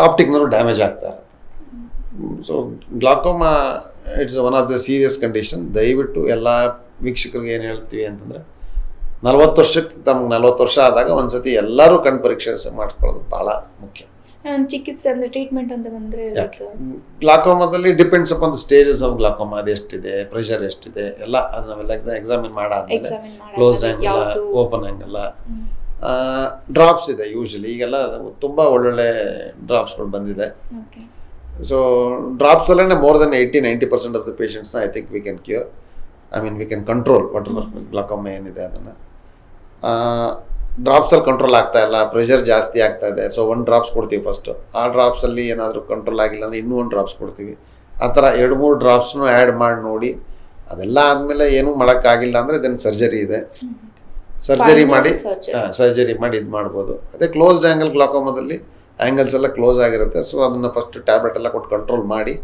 ಆಪ್ಟಿಕ್ ನರ್ವ್ ಡ್ಯಾಮೇಜ್ ಆಗ್ತಾ ಇರುತ್ತೆ. So glaucoma it's one of the serious condition. ದಯವಿಟ್ಟು ಎಲ್ಲ ವೀಕ್ಷಕರಿಗೆ ಏನು ಹೇಳ್ತೀವಿ ಅಂತಂದರೆ 40 ವರ್ಷಕ್ಕೆ ತಮ್ಗೆ 40 ವರ್ಷ ಆದಾಗ ಒಂದ್ಸತಿ ಎಲ್ಲರೂ ಕಣ್ಣು ಪರೀಕ್ಷೆ ಮಾಡ್ಕೊಳ್ಳೋದು ಭಾಳ ಮುಖ್ಯ. ಚಿಕಿತ್ಸೆ ಅಂದ್ರೆ ಟ್ರೀಟ್ಮೆಂಟ್ ಅಂತ ಬಂದ್ರೆ ಗ್ಲಾಕೋಮಾದಲ್ಲಿ depends upon the stages of glaucoma, ಅದು ಎಷ್ಟಿದೆ, ಪ್ರೆಷರ್ ಎಷ್ಟಿದೆ ಎಲ್ಲ ಅದು ನಾವೆಲ್ಲ ಎಕ್ಸಾಮಿನ್ ಮಾಡಾದ್ಮೇಲೆ ಕ್ಲೋಸ್ಡ್ ಆ್ಯಂಗಲ್ಲ, ಓಪನ್ ಆ್ಯಂಗಲ್ಲ, ಡ್ರಾಪ್ಸ್ ಇದೆ ಯೂಶಲಿ. ಈಗೆಲ್ಲ ತುಂಬ ಒಳ್ಳೊಳ್ಳೆ ಡ್ರಾಪ್ಸ್ಗಳು ಬಂದಿದೆ. ಸೊ ಡ್ರಾಪ್ಸಲ್ಲೇ ಮೋರ್ ದೆನ್ 80-90% ಆಫ್ ದ ಪೇಷಂಟ್ಸ್ನ I think we can cure. I mean we can control what glaucoma ಏನಿದೆ ಅದನ್ನು. ಡ್ರಾಪ್ಸಲ್ಲಿ ಕಂಟ್ರೋಲ್ ಆಗ್ತಾ ಇಲ್ಲ, ಪ್ರೆಷರ್ ಜಾಸ್ತಿ ಆಗ್ತಾ ಇದೆ, ಸೊ 1 ಡ್ರಾಪ್ಸ್ ಕೊಡ್ತೀವಿ ಫಸ್ಟು. ಆ ಡ್ರಾಪ್ಸಲ್ಲಿ ಏನಾದರೂ ಕಂಟ್ರೋಲ್ ಆಗಿಲ್ಲ ಅಂದರೆ ಇನ್ನೂ 1 ಡ್ರಾಪ್ಸ್ ಕೊಡ್ತೀವಿ. ಆ ಥರ 2-3 ಡ್ರಾಪ್ಸ್ನು ಆ್ಯಡ್ ಮಾಡಿ ನೋಡಿ. ಅದೆಲ್ಲ ಆದಮೇಲೆ ಏನೂ ಮಾಡೋಕ್ಕಾಗಿಲ್ಲ ಅಂದರೆ ದೆನ್ ಸರ್ಜರಿ ಇದೆ. ಸರ್ಜರಿ ಮಾಡಿ ಇದು ಮಾಡ್ಬೋದು. ಅದೇ ಕ್ಲೋಸ್ಡ್ ಆ್ಯಂಗಲ್ ಗ್ಲಾಕೋಮಾದಲ್ಲಿ ಆ್ಯಂಗಲ್ಸ್ ಎಲ್ಲ ಕ್ಲೋಸ್ ಆಗಿರುತ್ತೆ. ಸೊ ಅದನ್ನು ಫಸ್ಟ್ ಟ್ಯಾಬ್ಲೆಟ್ ಎಲ್ಲ ಕೊಟ್ಟು ಕಂಟ್ರೋಲ್ ಮಾಡಿ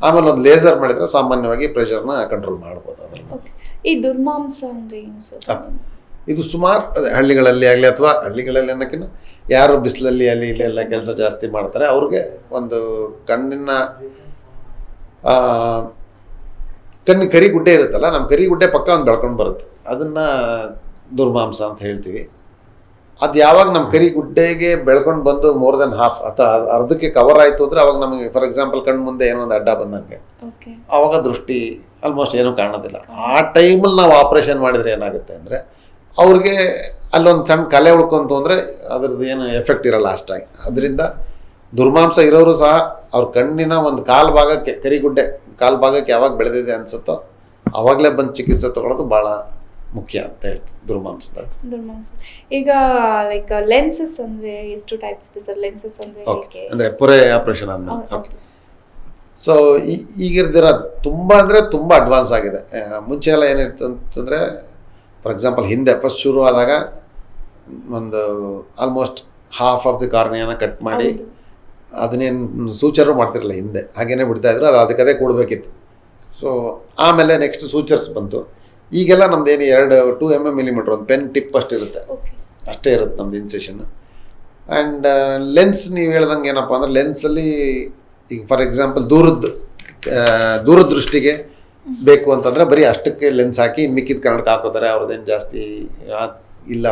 ಆಮೇಲೆ ಒಂದು ಲೇಸರ್ ಮಾಡಿದರೆ ಸಾಮಾನ್ಯವಾಗಿ ಪ್ರೆಷರ್ನ ಕಂಟ್ರೋಲ್ ಮಾಡ್ಬೋದು. ಅದರಲ್ಲಿ ಈ ದುರ್ಮಾಂಸ ಅಂದರೆ ಏನು ಸರ್? ಇದು ಸುಮಾರು ಹಳ್ಳಿಗಳಲ್ಲಿ ಆಗಲಿ ಅಥವಾ ಹಳ್ಳಿಗಳಲ್ಲಿ ಅನ್ನೋಕ್ಕಿಂತ ಯಾರು ಬಿಸಿಲಲ್ಲಿ ಅಲ್ಲಿ ಇಲ್ಲಿ ಎಲ್ಲ ಕೆಲಸ ಜಾಸ್ತಿ ಮಾಡ್ತಾರೆ ಅವ್ರಿಗೆ ಒಂದು ಕಣ್ಣಿನ ಕರಿಗುಡ್ಡೆ ಇರುತ್ತಲ್ಲ, ನಮ್ಮ ಕರಿಗುಡ್ಡೆ ಪಕ್ಕ ಒಂದು ಬೆಳ್ಕೊಂಡು ಬರುತ್ತೆ, ಅದನ್ನು ದುರ್ಮಾಂಸ ಅಂತ ಹೇಳ್ತೀವಿ. ಅದು ಯಾವಾಗ ನಮ್ಮ ಕರಿಗುಡ್ಡೆಗೆ ಬೆಳ್ಕೊಂಡು ಬಂದು ಮೋರ್ ದೆನ್ ಹಾಫ್ ಅಥವಾ ಅರ್ಧಕ್ಕೆ ಕವರ್ ಆಯಿತು ಅಂದರೆ ಅವಾಗ ನಮಗೆ ಫಾರ್ ಎಕ್ಸಾಂಪಲ್ ಕಣ್ಣು ಮುಂದೆ ಏನೋ ಒಂದು ಅಡ್ಡ ಬಂದಂಗೆ, ಆವಾಗ ದೃಷ್ಟಿ ಆಲ್ಮೋಸ್ಟ್ ಏನೂ ಕಾಣೋದಿಲ್ಲ. ಆ ಟೈಮಲ್ಲಿ ನಾವು ಆಪ್ರೇಷನ್ ಮಾಡಿದರೆ ಏನಾಗುತ್ತೆ ಅಂದರೆ ಅವ್ರಿಗೆ ಅಲ್ಲೊಂದು ಸಣ್ಣ ಕಲೆ ಉಳ್ಕೊಂತು ಅಂದರೆ ಅದ್ರದ್ದು ಏನು ಎಫೆಕ್ಟ್ ಇರಲ್ಲ ಅಷ್ಟಾಗಿ. ಅದರಿಂದ ದುರ್ಮಾಂಸ ಇರೋರು ಸಹ ಅವ್ರ ಕಣ್ಣಿನ ಒಂದು ಕಾಲು ಭಾಗಕ್ಕೆ ಕಾಲು ಭಾಗಕ್ಕೆ ಯಾವಾಗ ಬೆಳೆದಿದೆ ಅನಿಸುತ್ತೋ ಆವಾಗಲೇ ಬಂದು ಚಿಕಿತ್ಸೆ ತೊಗೊಳೋದು ಭಾಳ ಮುಖ್ಯ ಅಂತ ಹೇಳ್ತೀವಿ ದುರ್ಮಾಂಸ. ಈಗ ಲೈಕ್ ಲೆನ್ಸಸ್ ಅಂದರೆ ಎಷ್ಟು ಟೈಪ್ಸ್ ಇದೆ ಸರ್? ಲೆನ್ಸಸ್ ಅಂದರೆ ಪೊರೆ ಆಪ್ರೇಷನ್ ಆದಮೇಲೆ. ಓಕೆ. ಸೊ ಈಗಿರ್ದಿರ ತುಂಬ ಅಂದರೆ ತುಂಬ ಅಡ್ವಾನ್ಸ್ ಆಗಿದೆ. ಮುಂಚೆ ಎಲ್ಲ ಏನಿತ್ತು ಅಂತಂದರೆ ಫಾರ್ ಎಕ್ಸಾಂಪಲ್ ಹಿಂದೆ ಫಸ್ಟ್ ಶುರು ಆದಾಗ ಒಂದು ಆಲ್ಮೋಸ್ಟ್ ಹಾಫ್ ಆಫ್ ದಿ ಕಾರ್ನಿಯಾನ ಕಟ್ ಮಾಡಿ ಅದನ್ನೇನು ಸೂಚರು ಮಾಡ್ತಿರಲಿಲ್ಲ ಹಿಂದೆ, ಹಾಗೇನೆ ಬಿಡ್ತಾಯಿದ್ರು. ಅದು ಅದಕ್ಕದೇ ಕೂಡಬೇಕಿತ್ತು. ಸೊ ಆಮೇಲೆ ನೆಕ್ಸ್ಟ್ ಸೂಚರ್ಸ್ ಬಂತು. ಈಗೆಲ್ಲ ನಮ್ದೇನು 2 mm ಒಂದು ಪೆನ್ ಟಿಪ್ ಅಷ್ಟಿರುತ್ತೆ, ಅಷ್ಟೇ ಇರುತ್ತೆ ನಮ್ದು ಇನ್ಸೆಷನ್ನು. ಆ್ಯಂಡ್ ಲೆನ್ಸ್ ನೀವು ಹೇಳ್ದಂಗೆ ಏನಪ್ಪ ಅಂದರೆ ಲೆನ್ಸಲ್ಲಿ ಈಗ ಫಾರ್ ಎಕ್ಸಾಂಪಲ್ ದೂರದೃಷ್ಟಿಗೆ ಬೇಕು ಅಂತಂದರೆ ಬರೀ ಅಷ್ಟಕ್ಕೆ ಲೆನ್ಸ್ ಹಾಕಿ ಮಿಕ್ಕಿದ ಕನ್ನಡಕ್ಕೆ ಹಾಕೋತಾರೆ. ಅವ್ರದ್ದೇನು ಜಾಸ್ತಿ ಇಲ್ಲ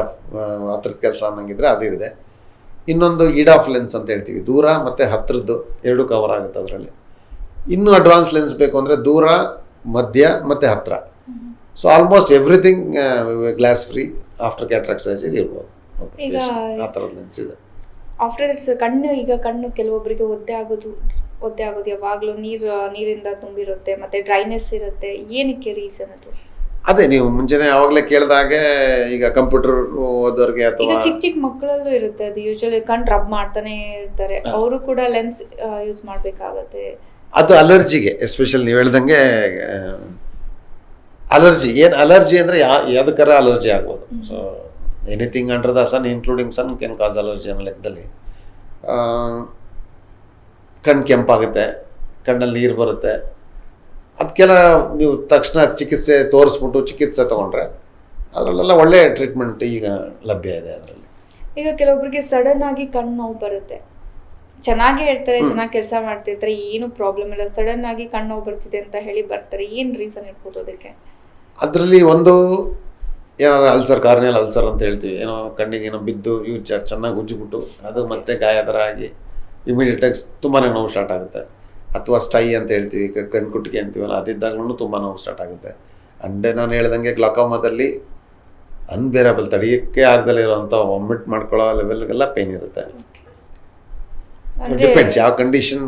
ಹತ್ರದ ಕೆಲಸ ಅನ್ನಂಗಿದ್ರೆ ಅದಿದೆ. ಇನ್ನೊಂದು ಇಡ್ ಆಫ್ ಲೆನ್ಸ್ ಅಂತ ಹೇಳ್ತೀವಿ, ದೂರ ಮತ್ತು ಹತ್ತಿರದ್ದು 2 ಕವರ್ ಆಗುತ್ತೆ ಅದರಲ್ಲಿ. ಇನ್ನೂ ಅಡ್ವಾನ್ಸ್ ಲೆನ್ಸ್ ಬೇಕು ಅಂದರೆ ದೂರ, ಮಧ್ಯ ಮತ್ತು ಹತ್ತಿರ. So almost everything glass free after cataract surgery ಇರ್ಬೋದು. ಆ ಥರದ ಲೆನ್ಸ್ ಇದೆ. ಆಫ್ಟರ್ ದಟ್ಸ್ ಕಣ್ಣು ಕೆಲವೊಬ್ಬರಿಗೆ ಒದ್ದೆ ಆಗೋದು ಯಾವಾಗಲೂ ನೀರಿಂದ ತುಂಬಿರುತ್ತೆ, ಮತ್ತೆ ಡ್ರೈನೆಸ್ ಇರುತ್ತೆ. ಏನಕ್ಕೆ ರೀಸನ್ ಅದು? ಅದೇ ನೀವು ಮುಂಚೆನೆ ಯಾವಾಗಲೇ ಕೇಳಿದಾಗೆ ಈಗ ಕಂಪ್ಯೂಟರ್ ಓದೋರಿಗೆ ಅಥವಾ ಚಿಕ್ಕ ಮಕ್ಕಳಲ್ಲೂ ಇರುತ್ತೆ ಅದು. ಯೂಶಲಿ ಕಣ್ಣು ರಬ್ ಮಾಡ್ತಾನೆ ಇರ್ತಾರೆ, ಅವರು ಕೂಡ ಲೆನ್ಸ್ ಯೂಸ್ ಮಾಡಬೇಕಾಗತ್ತೆ. ಅದು ಅಲರ್ಜಿಗೆ ಎಸ್ಪೆಷಲ್ ನೀವು ಹೇಳ್ದಂಗೆ ಅಲರ್ಜಿ. ಏನು ಅಲರ್ಜಿ ಅಂದರೆ ಯಾವುದಕ್ಕಾರ ಅಲರ್ಜಿ ಆಗ್ಬೋದು. So anything under the sun including sun can cause allergy ಅನ್ನೋ ಲೆಕ್ಕದಲ್ಲಿ ಕಣ್ಣು ಕೆಂಪಾಗುತ್ತೆ, ಕಣ್ಣಲ್ಲಿ ನೀರು ಬರುತ್ತೆ. ಅದಕ್ಕೆಲ್ಲ ನೀವು ತಕ್ಷಣ ತೋರಿಸ್ಬಿಟ್ಟು ಚಿಕಿತ್ಸೆ ತೊಗೊಂಡ್ರೆ ಅದರಲ್ಲೆಲ್ಲ ಒಳ್ಳೆ ಟ್ರೀಟ್ಮೆಂಟ್ ಈಗ ಲಭ್ಯ ಇದೆ ಅದರಲ್ಲಿ. ಈಗ ಕೆಲವೊಬ್ಬರಿಗೆ ಸಡನ್ ಆಗಿ ಕಣ್ಣು ನೋವು ಬರುತ್ತೆ, ಚೆನ್ನಾಗೇ ಇರ್ತಾರೆ, ಚೆನ್ನಾಗಿ ಕೆಲಸ ಮಾಡ್ತಿರ್ತಾರೆ, ಏನು ಪ್ರಾಬ್ಲಮ್ ಇಲ್ಲ, ಸಡನ್ ಆಗಿ ಕಣ್ಣು ನೋವು ಬರ್ತಿದೆ ಅಂತ ಹೇಳಿ ಬರ್ತಾರೆ. ಏನು ರೀಸನ್ ಇರ್ಬೋದು ಅದಕ್ಕೆ? ಅದರಲ್ಲಿ ಒಂದು ಏನಾದ್ರು ಅಲ್ಸರ್, ಕಾರ್ನಿಯಲ್ ಅಲ್ಸರ್ ಅಂತ ಹೇಳ್ತೀವಿ. ಏನೋ ಕಣ್ಣಿಗೆ ಏನೋ ಬಿದ್ದು ಇವು ಚೆನ್ನಾಗಿ ಉಜ್ಜಿಬಿಟ್ಟು ಅದು ಮತ್ತೆ ಗಾಯ ಥರ ಆಗಿ ಇಮಿಡಿಯೇಟಾಗಿ ತುಂಬಾ ನೋವು ಸ್ಟಾರ್ಟ್ ಆಗುತ್ತೆ. ಅಥವಾ ಸ್ಟೈ ಅಂತ ಹೇಳ್ತೀವಿ, ಕಣ್ಕುಟ್ಟಿಗೆ ಅಂತೀವಲ್ಲ, ಅದಿದ್ದಾಗಲೂ ತುಂಬ ನೋವು ಸ್ಟಾರ್ಟ್ ಆಗುತ್ತೆ. ಅಂಡ್ ನಾನು ಹೇಳ್ದಂಗೆ ಗ್ಲಾಕೋಮಾದಲ್ಲಿ ಅನ್ಬೇರಬಲ್, ತಡೆಯೋಕ್ಕೆ ಆಗದಲ್ಲೇ ಇರೋವಂಥ ವಾಮಿಟ್ ಮಾಡ್ಕೊಳ್ಳೋ ಲೆವೆಲ್ಗೆಲ್ಲ ಪೇನ್ ಇರುತ್ತೆ. ಡಿಪೆಂಡ್ಸ್ ಯಾವ ಕಂಡೀಷನ್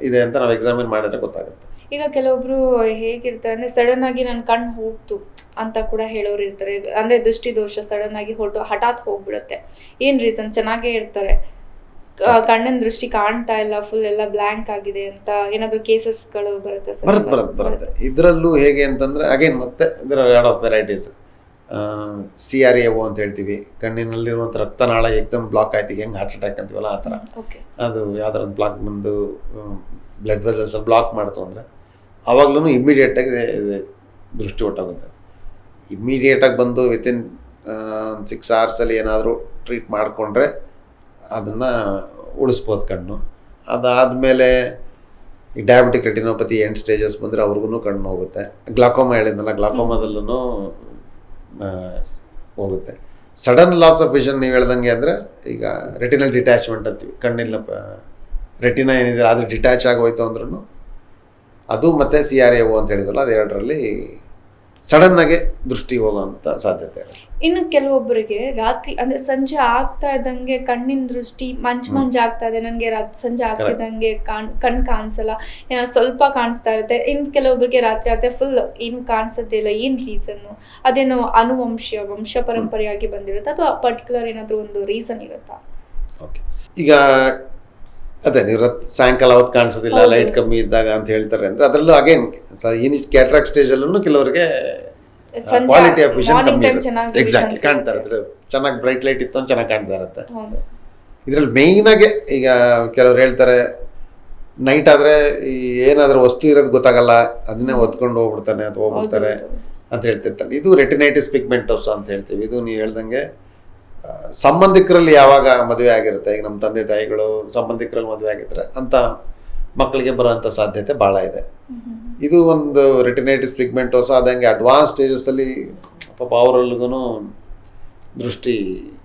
ಇದೆ ಅಂತ ನಾವು ಎಕ್ಸಾಮಿನ್ ಮಾಡಿದ್ರೆ ಗೊತ್ತಾಗುತ್ತೆ. ಈಗ ಕೆಲವೊಬ್ರು ಹೇಗಿರ್ತಾರೆ ಅಂದ್ರೆ ಸಡನ್ ಆಗಿ ನನ್ನ ಕಣ್ಣು ಹೋಗ್ತು ಅಂತ ಕೂಡ ಹೇಳೋರು ಇರ್ತಾರೆ. ಅಂದ್ರೆ ದೃಷ್ಟಿ ದೋಷ ಸಡನ್ ಆಗಿ ಹಠಾತ್ ಹೋಗ್ಬಿಡುತ್ತೆ. ಏನ್ ರೀಸನ್? ಚೆನ್ನಾಗೇ ಇರ್ತಾರೆ, ಕಣ್ಣಿನ ದೃಷ್ಟಿ ಕಾಣ್ತಾ ಇಲ್ಲ, ಫುಲ್ ಎಲ್ಲ ಬ್ಲ್ಯಾಂಕ್ ಆಗಿದೆ ಅಂತ ಏನಾದ್ರು ಕೇಸಸ್ಗಳು ಬರುತ್ತೆ. ಇದರಲ್ಲೂ ಹೇಗೆ ಅಂತಂದ್ರೆ ಅಗೇನ್ ಮತ್ತೆ ಇದರ ಲಾಟ್ ಆಫ್ ವೆರೈಟೀಸ್. CRAO ಅಂತ ಹೇಳ್ತೀವಿ, ಕಣ್ಣಿನಲ್ಲಿರುವಂಥ ರಕ್ತನಾಳ ಏಕ್ದಮ್ ಬ್ಲಾಕ್ ಆಯ್ತು, ಹೆಂಗೆ ಹಾರ್ಟ್ ಅಟ್ಯಾಕ್ ಅಂತೀವಲ್ಲ ಆ ಥರ. ಅದು ಯಾವ್ದಾರ ಬ್ಲಾಕ್ ಬಂದು ಬ್ಲಡ್ ವೆಸಲ್ಸ್ ಬ್ಲಾಕ್ ಮಾಡ್ತು ಅಂದರೆ ಆವಾಗ್ಲೂ ಇಮ್ಮಿಡಿಯೇಟಾಗಿ ದೃಷ್ಟಿ ಹೊಟ್ಟೋಗುತ್ತೆ. ಇಮ್ಮಿಡಿಯೇಟಾಗಿ ಬಂದು ವಿತಿನ್ 6 hours ಏನಾದರೂ ಟ್ರೀಟ್ ಮಾಡಿಕೊಂಡ್ರೆ ಅದನ್ನು ಉಳಿಸ್ಬೋದು ಕಣ್ಣು. ಅದಾದಮೇಲೆ ಈ ಡಯಾಬಿಟಿಕ್ ರೆಟಿನೋಪತಿ ಎಂಡ್ ಸ್ಟೇಜಸ್ ಬಂದರೆ ಅವ್ರಿಗೂ ಕಣ್ಣು ಹೋಗುತ್ತೆ. ಗ್ಲಾಕೋಮಾ ಹೇಳಿದ್ನಲ್ಲ, ಗ್ಲಾಕೋಮಾದಲ್ಲೂ ಹೋಗುತ್ತೆ. ಸಡನ್ ಲಾಸ್ ಆಫ್ ವಿಷನ್ ನೀವು ಹೇಳ್ದಂಗೆ ಅಂದರೆ ಈಗ ರೆಟಿನಲ್ ಡಿಟ್ಯಾಚ್ಮೆಂಟ್ ಅಂತೀವಿ, ಕಣ್ಣಿನ ರೆಟಿನಾ ಏನಿದೆ ಅದು ಡಿಟ್ಯಾಚ್ ಆಗೋಯ್ತು ಅಂದ್ರೂ ಅದು ಮತ್ತು CRAO ಅಂತ ಹೇಳಿದ್ವಲ್ಲ, ಅದು ಎರಡರಲ್ಲಿ ಸಡನ್ನಾಗೆ ದೃಷ್ಟಿ ಹೋಗೋವಂಥ ಸಾಧ್ಯತೆ ಇದೆ. ಇನ್ನು ಕೆಲವೊಬ್ಬರಿಗೆ ರಾತ್ರಿ ಅಂದ್ರೆ ಸಂಜೆ ಆಗ್ತಾ ಇದ್ದಂಗೆ ಕಣ್ಣಿನ ದೃಷ್ಟಿ ಮಂಜಾಗ್ತಾ ಇದೆ, ನನಗೆ ಸಂಜೆ ಆಗ್ತಿದ್ದಂಗೆ ಕಣ್ ಕಾಣಿಸಲ್ಲ, ಸ್ವಲ್ಪ ಕಾಣಿಸ್ತಾ ಇರುತ್ತೆ. ಇನ್ನು ಕೆಲವೊಬ್ಬರಿಗೆ ರಾತ್ರಿ ಆದ್ರೆ ಫುಲ್ ಏನು ಕಾಣಿಸೋದಿಲ್ಲ. ಏನು ರೀಸನ್ನು? ಅದೇನೋ ವಂಶ ಪರಂಪರೆಯಾಗಿ ಬಂದಿರುತ್ತೆ ಅಥವಾ ಪರ್ಟಿಕ್ಯುಲರ್ ಏನಾದರೂ ಒಂದು ರೀಸನ್ ಇರುತ್ತಾ? ಓಕೆ, ಈಗ ಅದೇ ನೀವು ಸಾಯಂಕಾಲ ಹೊತ್ತು ಕಾಣಿಸೋದಿಲ್ಲ, ಲೈಟ್ ಕಮ್ಮಿ ಇದ್ದಾಗ ಅಂತ ಹೇಳ್ತಾರೆ ಅಂದರೆ ಅದರಲ್ಲೂ ಅಗೇನ್ ಕ್ಯಾಟ್ರಾಕ್ಟ್ ಸ್ಟೇಜಲ್ಲೂ ಕೆಲವರಿಗೆ ಕ್ವಾಲಿಟಿ ಆಫ್ ವಿಷನ್ ಕಮ್ಮಿ ಇರುತ್ತೆ. ಎಕ್ಸಾಕ್ಟ್ಲಿ, ಕಾಣ್ತಾ ಇರುತ್ತೆ. ಚೆನ್ನಾಗಿ ಬ್ರೈಟ್ ಲೈಟ್ ಇತ್ತು ಅಂತ ಚೆನ್ನಾಗಿ ಕಾಣ್ತಾ ಇರುತ್ತೆ. ಇದರಲ್ಲಿ ಮೇಯ್ನಾಗೆ ಈಗ ಕೆಲವ್ರು ಹೇಳ್ತಾರೆ ನೈಟ್ ಆದರೆ ಏನಾದರೂ ವಸ್ತು ಇರೋದು ಗೊತ್ತಾಗಲ್ಲ, ಅದನ್ನೇ ಒತ್ಕೊಂಡು ಹೋಗ್ಬಿಡ್ತಾನೆ ಅಥವಾ ಹೋಗ್ಬಿಡ್ತಾರೆ ಅಂತ ಹೇಳ್ತಿರ್ತಾರೆ. ಇದು ರೆಟಿನೈಟಿಸ್ ಪಿಗ್ಮೆಂಟೋಸಾ ಅಂತ ಹೇಳ್ತೀವಿ. ಇದು ನೀವು ಹೇಳ್ದಂಗೆ ಸಂಬಂಧಿಕರಲ್ಲಿ ಯಾವಾಗ ಮದುವೆ ಆಗಿರುತ್ತೆ, ಈಗ ನಮ್ಮ ತಂದೆ ತಾಯಿಗಳು ಸಂಬಂಧಿಕರಲ್ಲಿ ಮದುವೆ ಆಗಿರ್ತಾರೆ ಅಂತ ಮಕ್ಕಳಿಗೆ ಬರೋಂಥ ಸಾಧ್ಯತೆ ಭಾಳ ಇದೆ. ಇದು ಒಂದು ರೆಟಿನೈಟಿಸ್ ಪಿಗ್ಮೆಂಟೋಸಾ ಆದಂಗೆ ಅಡ್ವಾನ್ಸ್ ಸ್ಟೇಜಸ್ಸಲ್ಲಿ ಪಾಪ ಅವರಲ್ಲಿಗೂ ದೃಷ್ಟಿ